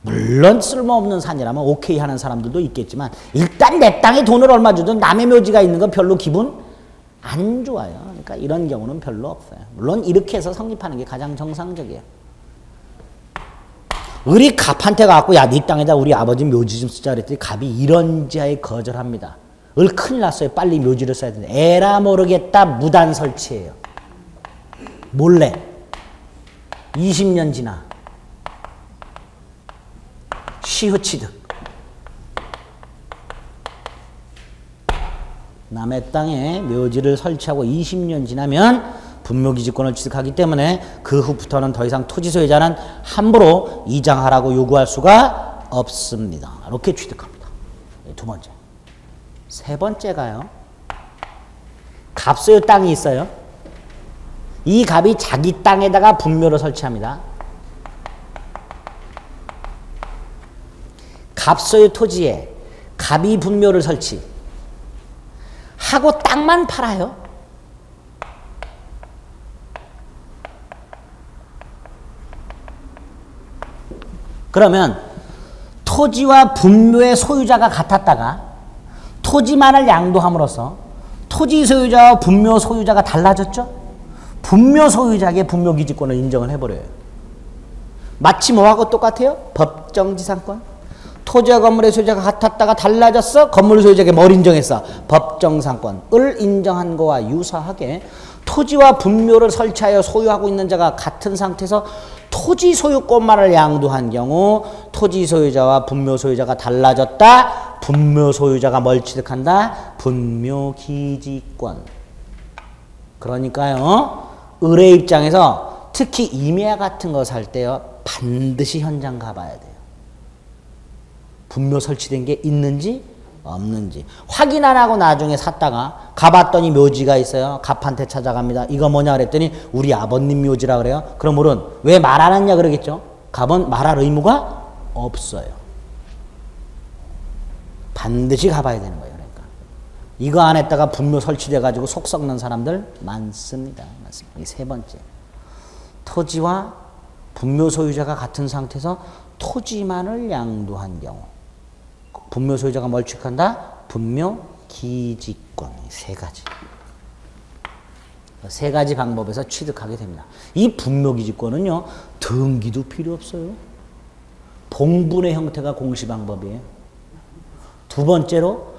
물론 쓸모없는 산이라면 오케이 하는 사람들도 있겠지만 일단 내 땅에 돈을 얼마 주든 남의 묘지가 있는 건 별로 기분 안 좋아요. 그러니까 이런 경우는 별로 없어요. 물론 이렇게 해서 성립하는 게 가장 정상적이에요. 우리 갑한테 가갖고 야, 네 땅에다 우리 아버지 묘지 좀 쓰자 그랬더니 갑이 이런지하에 거절합니다. 큰일 났어요. 빨리 묘지를 써야 되는데 에라 모르겠다 무단 설치해요. 몰래 20년 지나 시흐치득 남의 땅에 묘지를 설치하고 20년 지나면 분묘기지권을 취득하기 때문에 그 후부터는 더 이상 토지 소유자는 함부로 이장하라고 요구할 수가 없습니다. 이렇게 취득합니다. 두 번째. 세 번째가요. 갑소유 땅이 있어요. 이 갑이 자기 땅에다가 분묘를 설치합니다. 갑소유 토지에 갑이 분묘를 설치 하고 땅만 팔아요. 그러면 토지와 분묘의 소유자가 같았다가 토지만을 양도함으로써 토지 소유자와 분묘 소유자가 달라졌죠? 분묘 소유자에게 분묘기지권을 인정을 해버려요. 마치 뭐하고 똑같아요? 법정지상권. 토지와 건물의 소유자가 같았다가 달라졌어? 건물 소유자에게 뭘 인정했어? 법정상권을 인정한 거와 유사하게 토지와 분묘를 설치하여 소유하고 있는 자가 같은 상태에서 토지 소유권만을 양도한 경우 토지 소유자와 분묘 소유자가 달라졌다. 분묘 소유자가 뭘 취득한다? 분묘기지권. 그러니까요. 의뢰 입장에서 특히 임야 같은 거 살 때요. 반드시 현장 가봐야 돼요. 분묘 설치된 게 있는지 없는지 확인 안 하고 나중에 샀다가 가봤더니 묘지가 있어요. 갑한테 찾아갑니다. 이거 뭐냐 그랬더니 우리 아버님 묘지라 그래요. 그럼 우리는 왜 말 안 했냐 그러겠죠. 갑은 말할 의무가 없어요. 반드시 가봐야 되는 거예요. 그러니까 이거 안 했다가 분묘 설치돼 가지고 속 썩는 사람들 많습니다. 이 세 번째. 토지와 분묘 소유자가 같은 상태에서 토지만을 양도한 경우 분묘 소유자가 뭘 취득한다? 분묘 기지권. 세 가지. 세 가지 방법에서 취득하게 됩니다. 이 분묘 기지권은요. 등기도 필요 없어요. 봉분의 형태가 공시 방법이에요. 두 번째로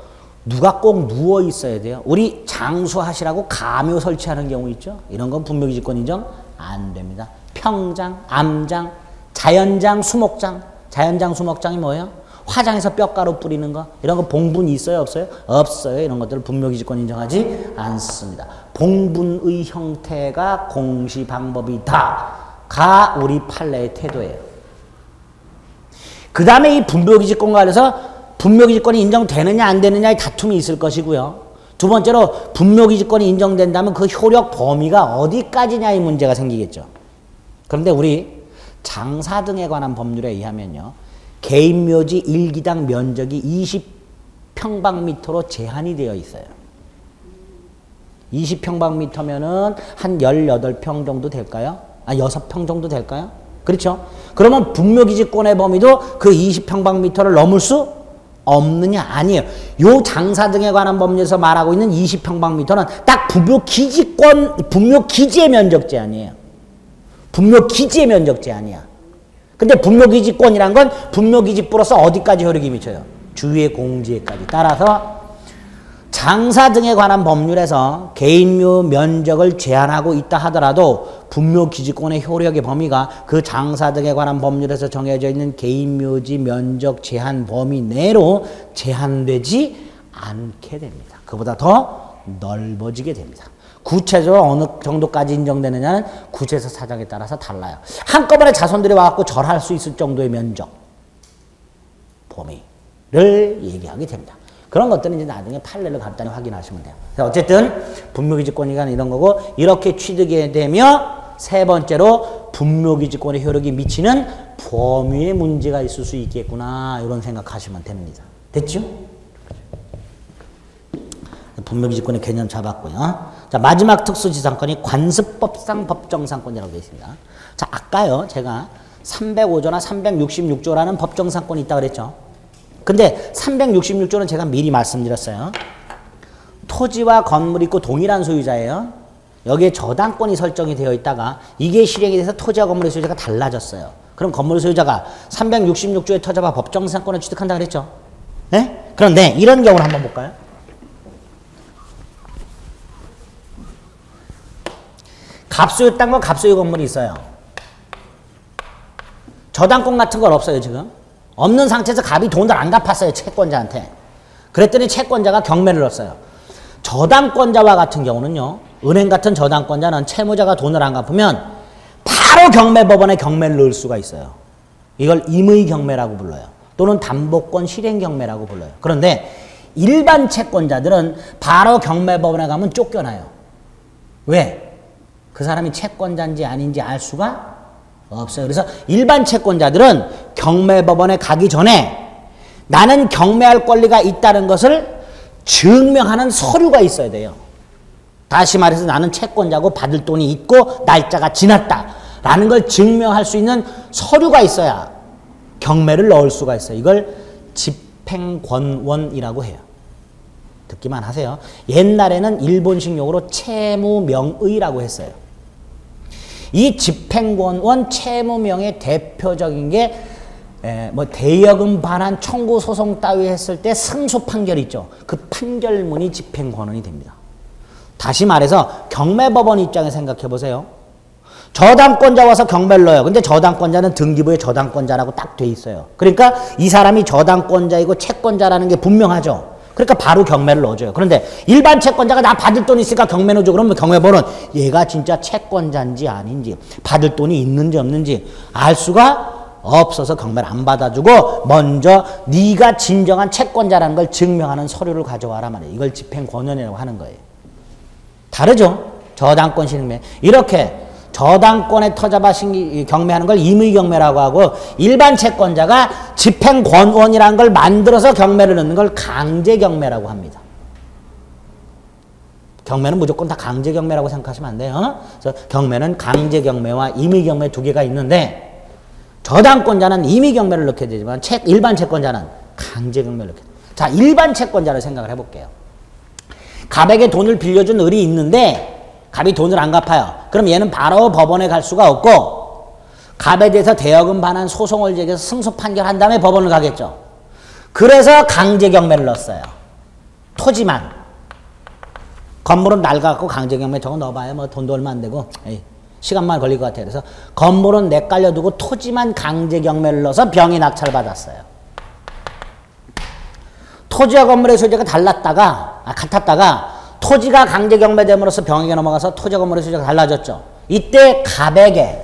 누가 꼭 누워 있어야 돼요. 우리 장수하시라고 가묘 설치하는 경우 있죠. 이런 건 분묘 기지권 인정 안 됩니다. 평장, 암장, 자연장, 수목장. 자연장, 수목장이 뭐예요? 화장에서 뼈가루 뿌리는 거 이런 거 봉분이 있어요 없어요? 없어요. 이런 것들을 분묘기지권 인정하지 않습니다. 봉분의 형태가 공시 방법이다가 우리 판례의 태도예요. 그 다음에 이 분묘기지권과 관련해서 분묘기지권이 인정되느냐 안 되느냐의 다툼이 있을 것이고요. 두 번째로 분묘기지권이 인정된다면 그 효력 범위가 어디까지냐의 문제가 생기겠죠. 그런데 우리 장사 등에 관한 법률에 의하면요. 개인 묘지 일기당 면적이 20평방미터로 제한이 되어 있어요. 20평방미터면은 한 18평 정도 될까요? 아, 6평 정도 될까요? 그렇죠? 그러면 분묘기지권의 범위도 그 20평방미터를 넘을 수 없느냐? 아니에요. 요 장사 등에 관한 법률에서 말하고 있는 20평방미터는 딱 분묘기지권, 분묘기지의 면적 제한이에요. 분묘기지의 면적 제한이야. 근데 분묘기지권이란 건 분묘기지부로서 어디까지 효력이 미쳐요? 주위의 공지에까지. 따라서 장사 등에 관한 법률에서 개인묘 면적을 제한하고 있다 하더라도 분묘기지권의 효력의 범위가 그 장사 등에 관한 법률에서 정해져 있는 개인묘지 면적 제한 범위 내로 제한되지 않게 됩니다. 그보다 더 넓어지게 됩니다. 구체적으로 어느 정도까지 인정되느냐는 구체서 사정에 따라서 달라요. 한꺼번에 자손들이 와갖고 절할 수 있을 정도의 면적 범위를 얘기하게 됩니다. 그런 것들은 이제 나중에 판례를 간단히 확인하시면 돼요. 어쨌든 분묘기지권이란 이런 거고, 이렇게 취득이 되며 세 번째로 분묘기지권의 효력이 미치는 범위에 문제가 있을 수 있겠구나, 이런 생각하시면 됩니다. 됐죠? 분묘기지권의 개념 잡았고요. 자, 마지막 특수지상권이 관습법상 법정상권이라고 되어 있습니다. 자, 아까요 제가 305조나 366조라는 법정상권이 있다고 그랬죠. 근데 366조는 제가 미리 말씀드렸어요. 토지와 건물이 있고 동일한 소유자예요. 여기에 저당권이 설정이 되어 있다가 이게 실행이 돼서 토지와 건물의 소유자가 달라졌어요. 그럼 건물 소유자가 366조의 토지와 법정상권을 취득한다고 그랬죠. 네? 그런데 이런 경우를 한번 볼까요? 갑소유 땅과 갑소유 건물이 있어요. 저당권 같은 건 없어요, 지금. 없는 상태에서 갑이 돈을 안 갚았어요, 채권자한테. 그랬더니 채권자가 경매를 넣었어요. 저당권자와 같은 경우는요, 은행 같은 저당권자는 채무자가 돈을 안 갚으면 바로 경매법원에 경매를 넣을 수가 있어요. 이걸 임의 경매라고 불러요. 또는 담보권 실행 경매라고 불러요. 그런데 일반 채권자들은 바로 경매법원에 가면 쫓겨나요. 왜? 그 사람이 채권자인지 아닌지 알 수가 없어요. 그래서 일반 채권자들은 경매법원에 가기 전에 나는 경매할 권리가 있다는 것을 증명하는 서류가 있어야 돼요. 다시 말해서 나는 채권자고 받을 돈이 있고 날짜가 지났다라는 걸 증명할 수 있는 서류가 있어야 경매를 넣을 수가 있어요. 이걸 집행권원이라고 해요. 듣기만 하세요. 옛날에는 일본식 용어로 채무명의라고 했어요. 이 집행권원 채무명의 대표적인 게 뭐 대여금 반환 청구 소송 따위 했을 때 승소 판결 있죠. 그 판결문이 집행권원이 됩니다. 다시 말해서 경매법원 입장에 생각해 보세요. 저당권자 와서 경매를 넣어요. 근데 저당권자는 등기부에 저당권자라고 딱 돼 있어요. 그러니까 이 사람이 저당권자이고 채권자라는 게 분명하죠. 그러니까 바로 경매를 넣어줘요. 그런데 일반 채권자가 나 받을 돈 있으니까 경매 넣어줘. 그러면 경매법원은 얘가 진짜 채권자인지 아닌지 받을 돈이 있는지 없는지 알 수가 없어서 경매를 안 받아주고 먼저 네가 진정한 채권자라는 걸 증명하는 서류를 가져와라 말이에요. 이걸 집행권원이라고 하는 거예요. 다르죠? 저당권 실행매. 이렇게 저당권에 터잡아 경매하는 걸 임의경매라고 하고 일반 채권자가 집행권원이라는 걸 만들어서 경매를 넣는 걸 강제경매라고 합니다. 경매는 무조건 다 강제경매라고 생각하시면 안 돼요. 그래서 경매는 강제경매와 임의경매 두 개가 있는데 저당권자는 임의경매를 넣게 되지만 일반 채권자는 강제경매를 넣게 돼요. 자, 일반 채권자를 생각을 해볼게요. 갑에게 돈을 빌려준 을이 있는데 갑이 돈을 안 갚아요. 그럼 얘는 바로 법원에 갈 수가 없고 갑에 대해서 대여금 반환 소송을 제기해서 승소 판결한 다음에 법원을 가겠죠. 그래서 강제경매를 넣었어요. 토지만. 건물은 낡아갖고 강제경매 저거 넣어봐요. 뭐 돈도 얼마 안 되고 에이, 시간만 걸릴 것 같아요. 그래서 건물은 내깔려두고 토지만 강제경매를 넣어서 병이 낙찰받았어요. 토지와 건물의 소유자가 같았다가 토지가 강제경매됨으로써 병에게 넘어가서 토지와 건물의 소유자가 달라졌죠. 이때 갑에게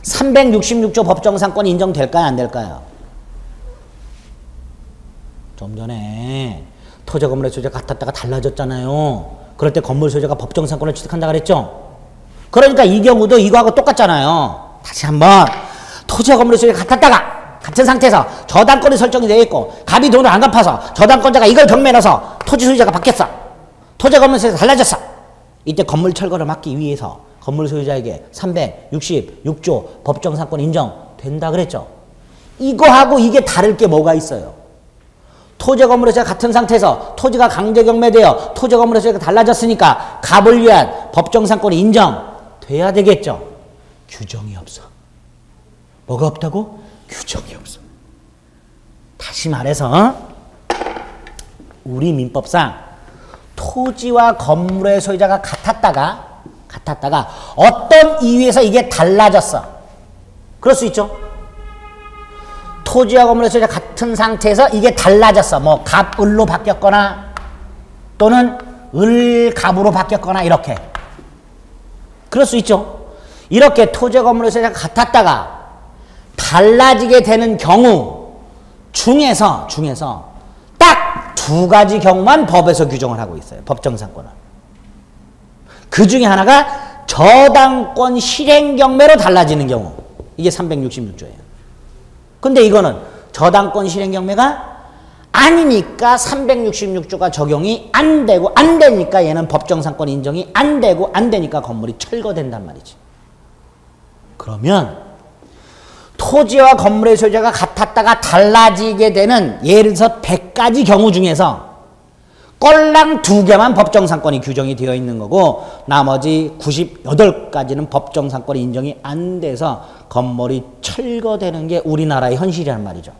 366조 법정상권이 인정될까요? 안 될까요? 좀 전에 토지와 건물의 소유자가 같았다가 달라졌잖아요. 그럴 때 건물 소유자가 법정상권을 취득한다고 그랬죠. 그러니까 이 경우도 이거하고 똑같잖아요. 다시 한번 토지와 건물의 소유자가 같았다가 같은 상태에서 저당권이 설정이 되어 있고 갑이 돈을 안 갚아서 저당권자가 이걸 경매에 넣어서 토지 소유자가 바뀌었어. 토지와 건물 소유자가 달라졌어. 이때 건물 철거를 막기 위해서 건물 소유자에게 366조 법정상권 인정된다 그랬죠. 이거하고 이게 다를 게 뭐가 있어요? 토지 건물의 소유자 같은 상태에서 토지가 강제경매되어 토지 건물의 소유자가 달라졌으니까 갑을 위한 법정상권이 인정돼야 되겠죠. 규정이 없어. 뭐가 없다고? 규정이 없어. 다시 말해서 우리 민법상 토지와 건물의 소유자가 같았다가 어떤 이유에서 이게 달라졌어. 그럴 수 있죠. 토지와 건물의 소유자 같은 상태에서 이게 달라졌어. 뭐 갑, 을로 바뀌었거나 또는 을, 갑으로 바뀌었거나 이렇게. 그럴 수 있죠. 이렇게 토지와 건물의 소유자가 같았다가 달라지게 되는 경우 중에서 딱 두 가지 경우만 법에서 규정을 하고 있어요. 법정상권은. 그 중에 하나가 저당권 실행경매로 달라지는 경우. 이게 366조예요. 근데 이거는 저당권 실행경매가 아니니까 366조가 적용이 안 되고 안 되니까 얘는 법정상권 인정이 안 되고 안 되니까 건물이 철거된단 말이지. 그러면 토지와 건물의 소유자가 같았다가 달라지게 되는 예를 들어서 100가지 경우 중에서 꼴랑 2개만 법정상권이 규정이 되어 있는 거고 나머지 98가지는 법정상권이 인정이 안 돼서 건물이 철거되는 게 우리나라의 현실이란 말이죠.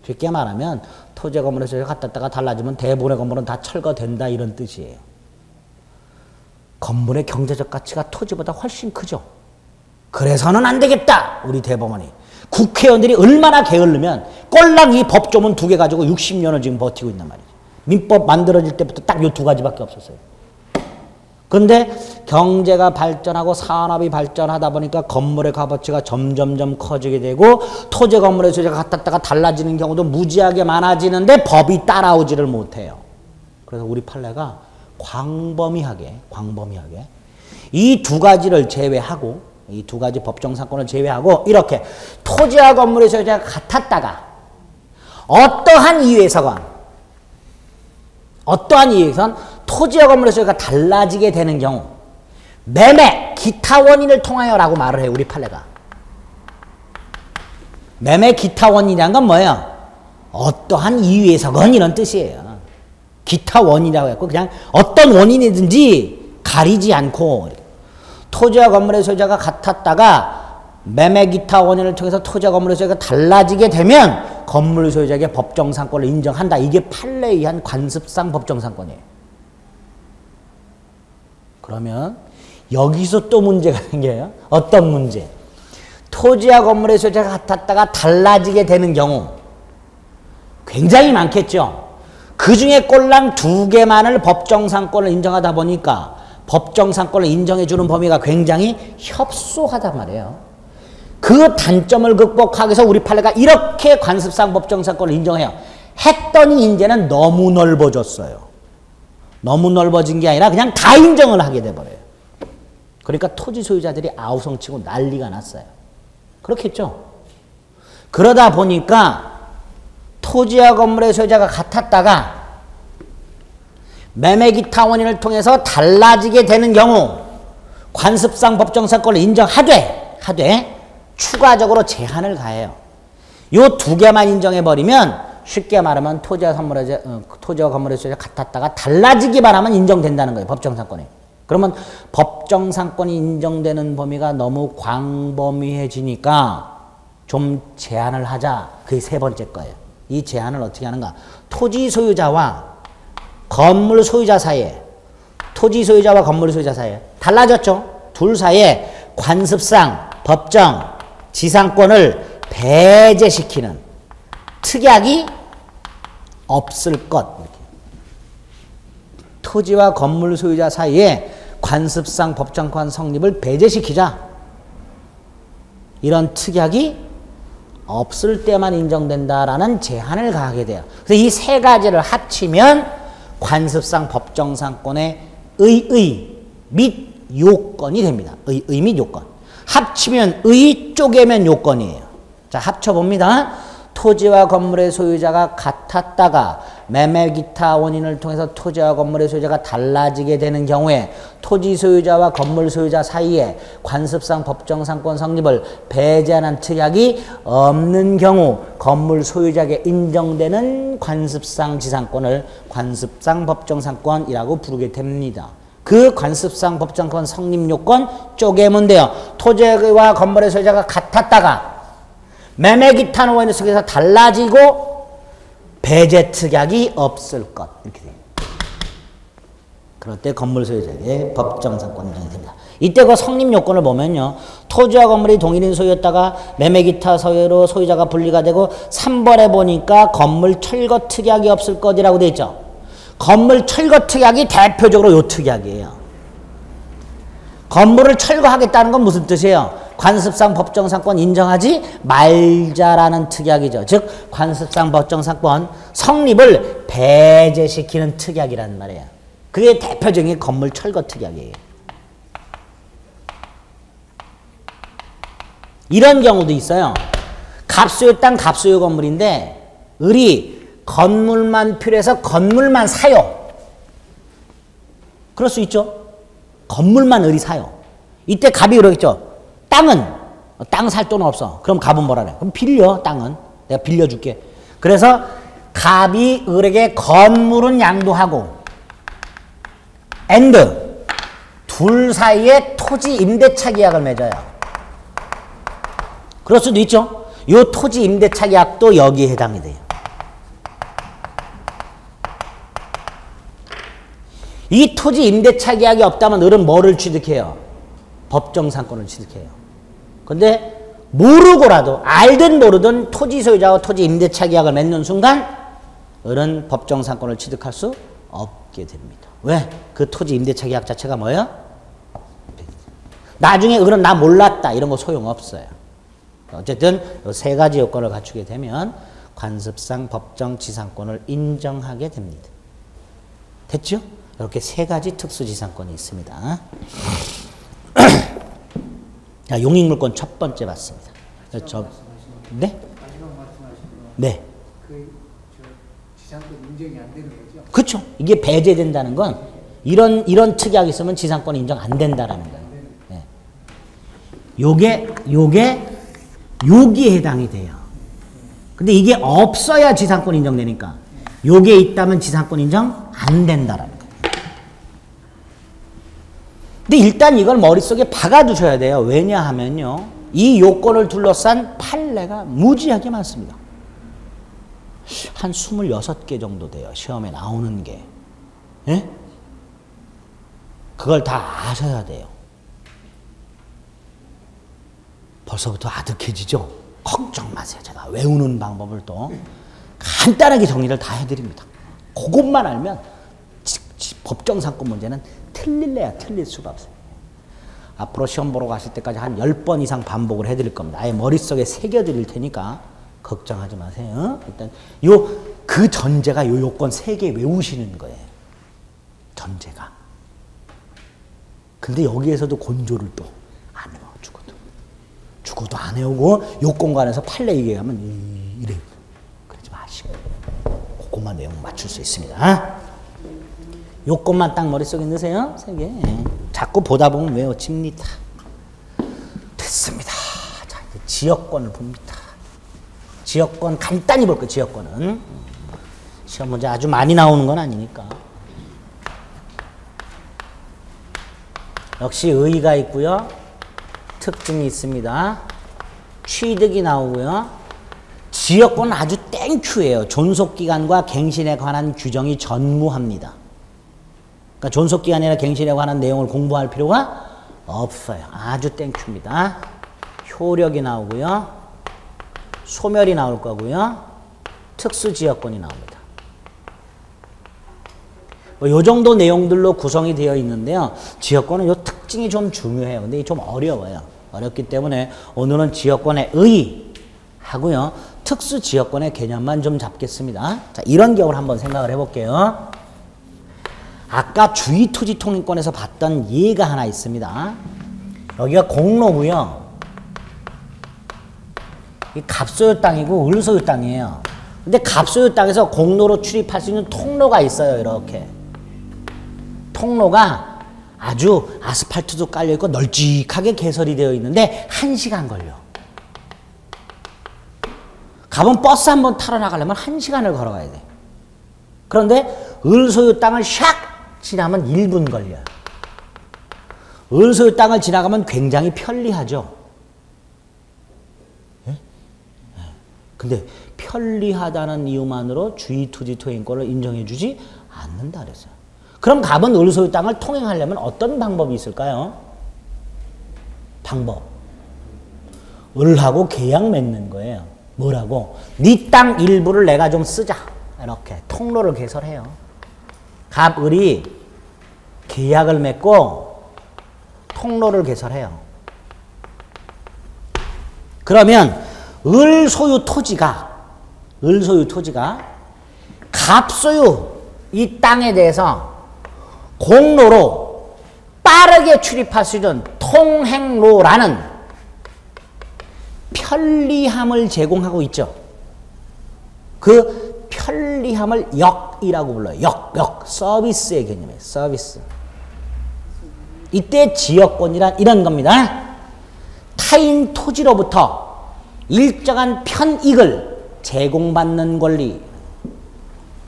쉽게 말하면 토지 건물의 소유자가 같았다가 달라지면 대부분의 건물은 다 철거된다 이런 뜻이에요. 건물의 경제적 가치가 토지보다 훨씬 크죠. 그래서는 안 되겠다. 우리 대법원이. 국회의원들이 얼마나 게을르면 꼴랑 이 법조문 2개 가지고 60년을 지금 버티고 있단 말이죠. 민법 만들어질 때부터 딱 이 2가지밖에 없었어요. 그런데 경제가 발전하고 산업이 발전하다 보니까 건물의 값어치가 점점점 커지게 되고 토지 건물의 소유자가 같았다가 달라지는 경우도 무지하게 많아지는데 법이 따라오지를 못해요. 그래서 우리 판례가 광범위하게 이 2가지를 제외하고 이 2가지 법정상권을 제외하고 이렇게 토지와 건물의 소유자가 같았다가 어떠한 이유에선 토지와 건물의 소유가 달라지게 되는 경우 매매 기타 원인을 통하여라고 말을 해요. 우리 판례가. 매매 기타 원인이란 건 뭐예요? 어떠한 이유에서건 이런 뜻이에요. 기타 원인이라고 했고 그냥 어떤 원인이든지 가리지 않고 토지와 건물의 소유자가 같았다가 매매 기타 원인을 통해서 토지와 건물의 소유자가 달라지게 되면 건물 소유자에게 법정상권을 인정한다. 이게 판례에 의한 관습상 법정상권이에요. 그러면 여기서 또 문제가 생겨요. 어떤 문제? 토지와 건물의 소유자가 같았다가 달라지게 되는 경우 굉장히 많겠죠. 그 중에 꼴랑 2개만을 법정상권을 인정하다 보니까 법정상권을 인정해주는 범위가 굉장히 협소하단 말이에요. 그 단점을 극복하기 위해서 우리 판례가 이렇게 관습상 법정상권을 인정해요. 했더니 이제는 너무 넓어졌어요. 너무 넓어진 게 아니라 그냥 다 인정을 하게 돼버려요. 그러니까 토지 소유자들이 아우성치고 난리가 났어요. 그렇겠죠? 그러다 보니까 토지와 건물의 소유자가 같았다가 매매 기타 원인을 통해서 달라지게 되는 경우 관습상 법정상권을 인정하되 추가적으로 제한을 가해요. 이 2개만 인정해버리면 쉽게 말하면 토지와 건물의 소유자가 같았다가 달라지기만 하면 인정된다는 거예요. 법정상권이. 그러면 법정상권이 인정되는 범위가 너무 광범위해지니까 좀 제한을 하자. 그게 3번째 거예요. 이 제한을 어떻게 하는가? 토지 소유자와 건물 소유자 사이에 토지 소유자와 건물 소유자 사이에 달라졌죠. 둘 사이에 관습상 법정 지상권을 배제시키는 특약이 없을 것. 이렇게. 토지와 건물 소유자 사이에 관습상 법정권 성립을 배제시키자. 이런 특약이 없을 때만 인정된다라는 제한을 가하게 돼요. 그래서 이 3가지를 합치면 관습상 법정상권의 의의 및 요건이 됩니다. 의의 및 요건. 합치면 의, 쪼개면 요건이에요. 자, 합쳐봅니다. 토지와 건물의 소유자가 같았다가 매매 기타 원인을 통해서 토지와 건물의 소유자가 달라지게 되는 경우에 토지 소유자와 건물 소유자 사이에 관습상 법정상권 성립을 배제하는 특약이 없는 경우 건물 소유자에게 인정되는 관습상 지상권을 관습상 법정상권이라고 부르게 됩니다. 그 관습상 법정상권 성립 요건 쪼개면 돼요. 토지와 건물의 소유자가 같았다가 매매 기타 원인 속에서 달라지고 배제 특약이 없을 것 이렇게 돼요. 그럴 때 건물 소유자에게 법정상권 인정이 됩니다. 이때 그 성립 요건을 보면요. 토지와 건물이 동일인 소유였다가 매매 기타 소유로 소유자가 분리가 되고 3번에 보니까 건물 철거 특약이 없을 것이라고 되어 있죠. 건물 철거 특약이 대표적으로 요 특약이에요. 건물을 철거하겠다는 건 무슨 뜻이에요? 관습상 법정상권 인정하지 말자라는 특약이죠. 즉 관습상 법정상권 성립을 배제시키는 특약이란 말이에요. 그게 대표적인 건물 철거 특약이에요. 이런 경우도 있어요. 갑소유 땅 갑소유 건물인데 을이 건물만 필요해서 건물만 사요. 그럴 수 있죠. 건물만 을이 사요. 이때 갑이 그러겠죠. 땅 살 돈 없어. 그럼 갑은 뭐라 그래? 그럼 빌려. 땅은 내가 빌려줄게. 그래서 갑이 을에게 건물은 양도하고 and 둘 사이에 토지 임대차 계약을 맺어요. 그럴 수도 있죠. 이 토지 임대차 계약도 여기에 해당이 돼요. 이 토지 임대차 계약이 없다면 을은 뭐를 취득해요? 법정상권을 취득해요. 근데 모르고라도 알든 모르든 토지 소유자와 토지 임대차 계약을 맺는 순간 을은 법정상권을 취득할 수 없게 됩니다. 왜? 그 토지 임대차 계약 자체가 뭐예요? 나중에 을은 나 몰랐다 이런 거 소용없어요. 어쨌든 이 세 가지 요건을 갖추게 되면 관습상 법정지상권을 인정하게 됩니다. 됐죠? 이렇게 세 가지 특수지상권이 있습니다. 자, 용익물권 첫 번째 봤습니다. 네? 마지막 말씀하신 거. 네. 지상권 인정이 안 되는 거죠? 그렇죠. 이게 배제된다는 건 이런 특약이 있으면 지상권 인정 안 된다라는 거예요. 네. 요게 여기에 해당이 돼요. 근데 이게 없어야 지상권 인정되니까 요게 있다면 지상권 인정 안 된다라는 거예요. 근데 일단 이걸 머릿속에 박아두셔야 돼요. 왜냐하면요. 이 요건을 둘러싼 판례가 무지하게 많습니다. 한 26개 정도 돼요. 시험에 나오는 게. 예? 그걸 다 아셔야 돼요. 벌써부터 아득해지죠? 걱정 마세요. 제가 외우는 방법을 또 간단하게 정리를 다 해드립니다. 그것만 알면 법정상권 문제는 틀릴래야 틀릴 수가 없어요. 앞으로 시험 보러 가실 때까지 한 10번 이상 반복을 해드릴 겁니다. 아예 머릿속에 새겨드릴 테니까 걱정하지 마세요. 일단 그 전제가 요 요건 3개 외우시는 거예요. 전제가. 근데 여기에서도 곤조를 또 안 외워. 죽어도 안 외우고 요건관에서 판례 얘기하면 이래요. 그러지 마시고 그것만 내용 맞출 수 있습니다. 요건만 딱 머릿속에 넣으세요. 3개. 자꾸 보다 보면 외워집니다. 됐습니다. 자, 이제 지역권을 봅니다. 지역권 간단히 볼 거예요. 지역권은. 시험 문제 아주 많이 나오는 건 아니니까. 역시 의의가 있고요. 특징이 있습니다. 취득이 나오고요. 지역권은 아주 땡큐예요. 존속기간과 갱신에 관한 규정이 전무합니다. 그러니까 존속기간이나 갱신에 관한 내용을 공부할 필요가 없어요. 아주 땡큐입니다. 효력이 나오고요. 소멸이 나올 거고요. 특수지역권이 나옵니다. 요 정도 내용들로 구성이 되어 있는데요. 지역권은 요 특징이 좀 중요해요. 근데 이게 좀 어려워요. 어렵기 때문에 오늘은 지역권의 의의하고요. 특수지역권의 개념만 좀 잡겠습니다. 자, 이런 경우를 한번 생각을 해볼게요. 아까 주의토지통행권에서 봤던 예가 하나 있습니다. 여기가 공로고요. 이 갑소유 땅이고 을소유 땅이에요. 근데 갑소유 땅에서 공로로 출입할 수 있는 통로가 있어요. 이렇게. 통로가 아주 아스팔트도 깔려있고 널찍하게 개설이 되어 있는데 1시간 걸려. 갑은 버스 한번 타러 나가려면 1시간을 걸어가야 돼. 그런데 을소유 땅을 샥 지나면 1분 걸려요. 을소유 땅을 지나가면 굉장히 편리하죠. 예? 근데 편리하다는 이유만으로 주의투지 통행권을 인정해주지 않는다 그랬어요. 그럼 갑은 을소유 땅을 통행하려면 어떤 방법이 있을까요? 방법. 을하고 계약 맺는 거예요. 뭐라고? 네 땅 일부를 내가 좀 쓰자. 이렇게 통로를 개설해요. 갑, 을이 계약을 맺고 통로를 개설해요. 그러면 을 소유 토지가 갑 소유 이 땅에 대해서 공로로 빠르게 출입할 수 있는 통행로라는 편리함을 제공하고 있죠. 그 편리함을 역이라고 불러요. 역, 서비스의 개념이에요. 서비스. 이때 지역권이란 이런 겁니다. 타인 토지로부터 일정한 편익을 제공받는 권리.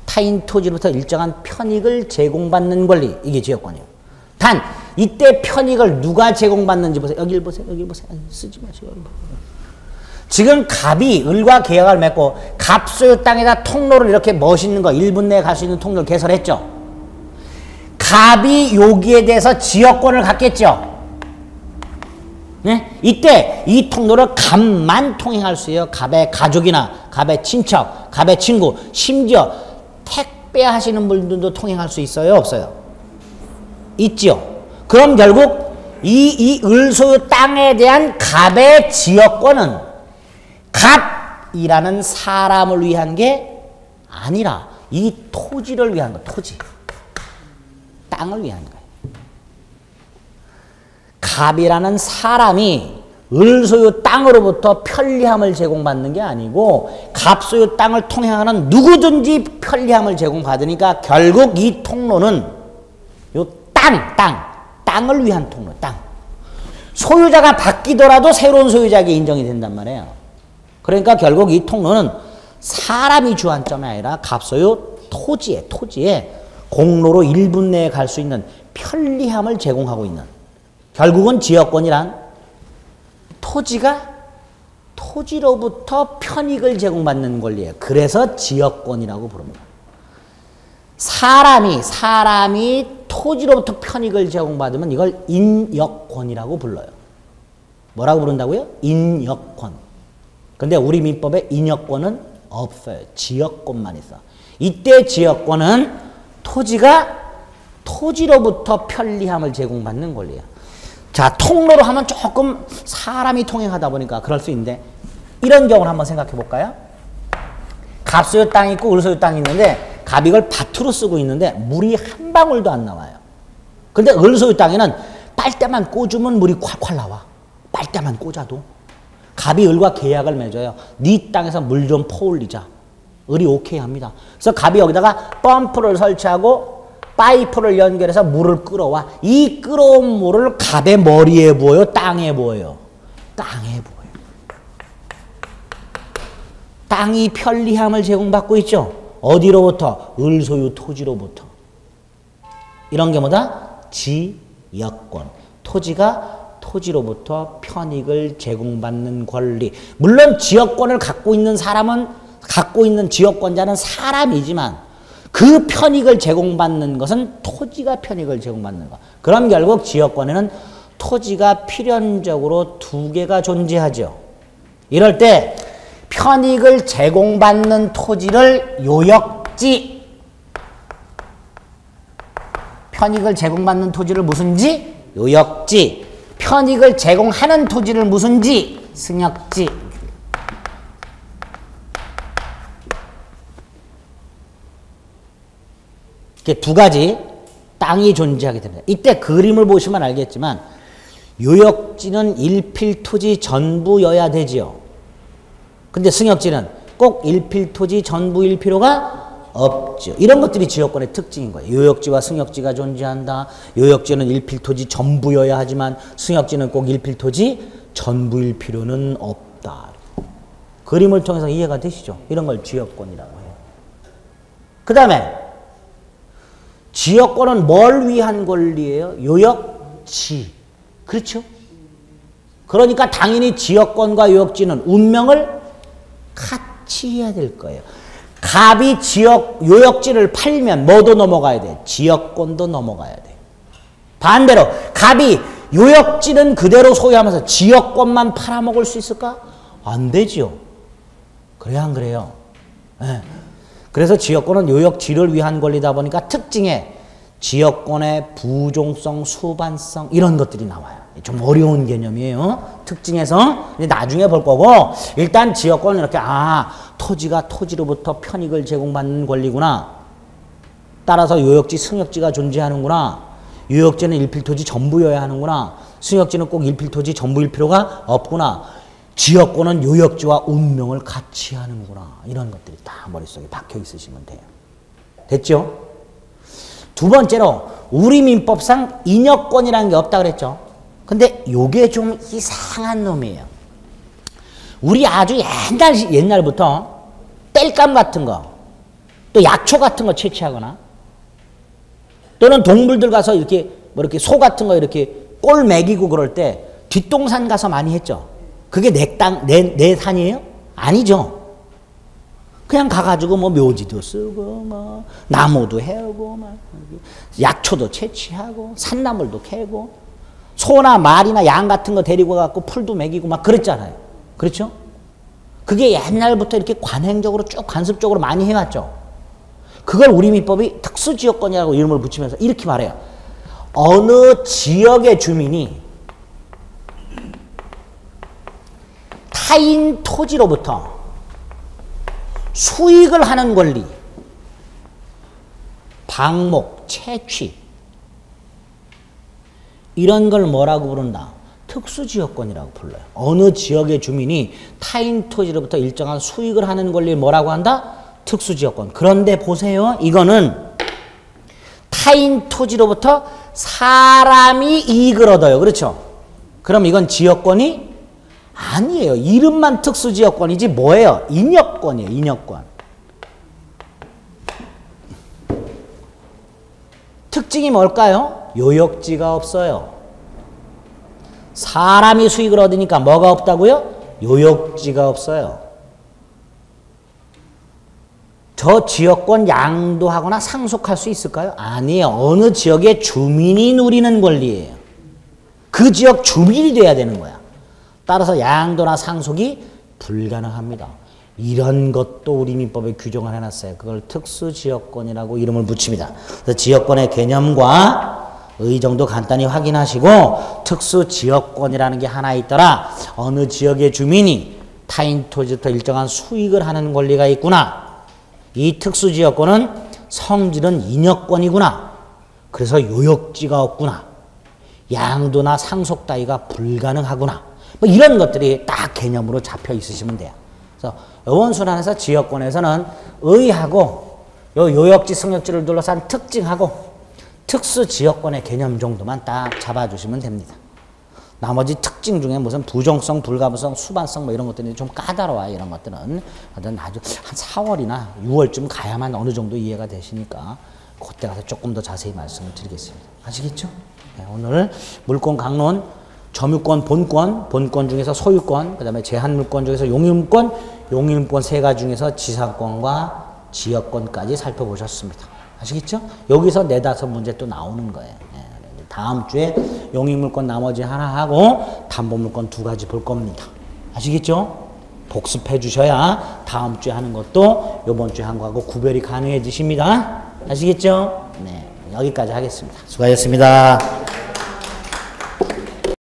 타인 토지로부터 일정한 편익을 제공받는 권리. 이게 지역권이에요. 단 이때 편익을 누가 제공받는지 보세요. 여길 보세요. 쓰지 마세요. 지금 갑이 을과 계약을 맺고 갑 소유 땅에다 통로를 이렇게 멋있는 거 1분 내에 갈 수 있는 통로를 개설했죠. 갑이 여기에 대해서 지역권을 갖겠죠. 네? 이때 이 통로를 갑만 통행할 수 있어요. 갑의 가족이나 갑의 친척, 갑의 친구, 심지어 택배 하시는 분들도 통행할 수 있어요? 없어요? 있죠. 그럼 결국 이 을소유 땅에 대한 갑의 지역권은 갑이라는 사람을 위한 게 아니라 이 토지를 위한 거, 토지. 땅을 위한 거예요. 갑이라는 사람이 을소유 땅으로부터 편리함을 제공받는 게 아니고 갑소유 땅을 통행하는 누구든지 편리함을 제공받으니까 결국 이 통로는 요 땅을 위한 통로, 땅. 소유자가 바뀌더라도 새로운 소유자에게 인정이 된단 말이에요. 그러니까 결국 이 통로는 사람이 주안점이 아니라 갑소유 토지에 공로로 1분 내에 갈 수 있는 편리함을 제공하고 있는, 결국은 지역권이란 토지가 토지로부터 편익을 제공받는 권리예요. 그래서 지역권이라고 부릅니다. 사람이 토지로부터 편익을 제공받으면 이걸 인역권이라고 불러요. 뭐라고 부른다고요? 인역권. 근데 우리 민법에 인역권은 없어요. 지역권만 있어. 이때 지역권은 토지가 토지로부터 편리함을 제공받는 권리예요. 자, 통로로 하면 조금 사람이 통행하다 보니까 그럴 수 있는데 이런 경우를 한번 생각해 볼까요? 갑소유 땅이 있고 을소유 땅이 있는데 갑이 이걸 밭으로 쓰고 있는데 물이 한 방울도 안 나와요. 근데 을소유 땅에는 빨대만 꽂으면 물이 콸콸 나와. 빨대만 꽂아도. 갑이 을과 계약을 맺어요. 네 땅에서 물 좀 퍼올리자. 을이 오케이 합니다. 그래서 갑이 여기다가 펌프를 설치하고 파이프를 연결해서 물을 끌어와. 이 끌어온 물을 갑의 머리에 부어요? 땅에 부어요? 땅에 부어요. 땅이 편리함을 제공받고 있죠. 어디로부터? 을소유 토지로부터. 이런 게 뭐다? 지역권. 토지가 토지로부터 편익을 제공받는 권리. 물론 지역권을 갖고 있는 사람은, 갖고 있는 지역권자는 사람이지만 그 편익을 제공받는 것은 토지가 편익을 제공받는 것. 그럼 결국 지역권에는 토지가 필연적으로 두 개가 존재하죠. 이럴 때 편익을 제공받는 토지를 요역지, 편익을 제공받는 토지를 무슨 지? 요역지. 편익을 제공하는 토지를 무슨 지? 승역지. 이렇게 두 가지 땅이 존재하게 됩니다. 이때 그림을 보시면 알겠지만 요역지는 일필토지 전부여야 되지요. 근데 승역지는 꼭 일필토지 전부일 필요가 없죠. 이런 것들이 지역권의 특징인 거예요. 요역지와 승역지가 존재한다. 요역지는 일필토지 전부여야 하지만 승역지는 꼭 일필토지 전부일 필요는 없다. 그림을 통해서 이해가 되시죠? 이런 걸 지역권이라고 해요. 그 다음에 지역권은 뭘 위한 권리예요? 요역지. 그렇죠? 그러니까 당연히 지역권과 요역지는 운명을 같이 해야 될 거예요. 갑이 요역지를 팔면 뭐도 넘어가야 돼? 지역권도 넘어가야 돼. 반대로 갑이 요역지는 그대로 소유하면서 지역권만 팔아먹을 수 있을까? 안 되지요. 그래요, 안 그래요? 네. 그래서 지역권은 요역지를 위한 권리다 보니까 특징에 지역권의 부종성, 수반성 이런 것들이 나와요. 좀 어려운 개념이에요. 특징에서 나중에 볼 거고 일단 지역권은 이렇게 토지가 토지로부터 편익을 제공받는 권리구나. 따라서 요역지, 승역지가 존재하는구나. 요역지는 일필토지 전부여야 하는구나. 승역지는 꼭 일필토지 전부일 필요가 없구나. 지역권은 요역지와 운명을 같이 하는구나. 이런 것들이 다 머릿속에 박혀 있으시면 돼요. 됐죠? 두 번째로 우리 민법상 인역권이라는 게 없다 그랬죠. 근데 요게 좀 이상한 놈이에요. 우리 아주 옛날부터 땔감 같은 거, 또 약초 같은 거 채취하거나 또는 동물들 가서 이렇게 소 같은 거 이렇게 꼴 먹이고 그럴 때 뒷동산 가서 많이 했죠. 그게 내 산이에요? 아니죠. 그냥 가가지고 뭐 묘지도 쓰고 뭐 나무도 해오고 막 약초도 채취하고 산나물도 캐고 소나 말이나 양 같은 거 데리고 가고 풀도 먹이고 막 그랬잖아요. 그렇죠? 그게 옛날부터 이렇게 관행적으로 쭉 관습적으로 많이 해왔죠. 그걸 우리 민법이 특수지역권이라고 이름을 붙이면서 이렇게 말해요. 어느 지역의 주민이 타인 토지로부터 수익을 하는 권리, 방목, 채취 이런 걸 뭐라고 부른다? 특수지역권이라고 불러요. 어느 지역의 주민이 타인 토지로부터 일정한 수익을 하는 권리를 뭐라고 한다? 특수지역권. 그런데 보세요. 이거는 타인 토지로부터 사람이 이익을 얻어요. 그렇죠? 그럼 이건 지역권이 아니에요. 이름만 특수지역권이지 뭐예요? 인역권이에요. 인역권. 특징이 뭘까요? 요역지가 없어요. 사람이 수익을 얻으니까 뭐가 없다고요? 요역지가 없어요. 저 지역권 양도하거나 상속할 수 있을까요? 아니에요. 어느 지역의 주민이 누리는 권리예요. 그 지역 주민이 돼야 되는 거야. 따라서 양도나 상속이 불가능합니다. 이런 것도 우리 민법에 규정을 해놨어요. 그걸 특수지역권이라고 이름을 붙입니다. 그래서 지역권의 개념과 의정도 간단히 확인하시고 특수지역권이라는 게 하나 있더라. 어느 지역의 주민이 타인 토지부터 일정한 수익을 하는 권리가 있구나. 이 특수지역권은 성질은 인역권이구나. 그래서 요역지가 없구나. 양도나 상속 따위가 불가능하구나. 뭐 이런 것들이 딱 개념으로 잡혀 있으시면 돼요. 그래서 원순환에서 지역권에서는 의하고 요역지, 승역지를 둘러싼 특징하고 특수지역권의 개념 정도만 딱 잡아주시면 됩니다. 나머지 특징 중에 무슨 부정성, 불가부성, 수반성 뭐 이런 것들이 좀 까다로워요. 이런 것들은 아주 한 4월이나 6월쯤 가야만 어느 정도 이해가 되시니까 그때 가서 조금 더 자세히 말씀을 드리겠습니다. 아시겠죠? 네, 오늘 물권 강론 점유권, 본권 중에서 소유권, 그 다음에 제한물권 중에서 용유물권, 용유물권 세 가지 중에서 지상권과 지역권까지 살펴보셨습니다. 아시겠죠? 여기서 4-5문제 또 나오는 거예요. 네, 다음 주에 용유물권 나머지 하나 하고 담보물권 2가지 볼 겁니다. 아시겠죠? 복습해 주셔야 다음 주에 하는 것도 이번 주에 한 거하고 구별이 가능해지십니다. 아시겠죠? 네, 여기까지 하겠습니다. 수고하셨습니다.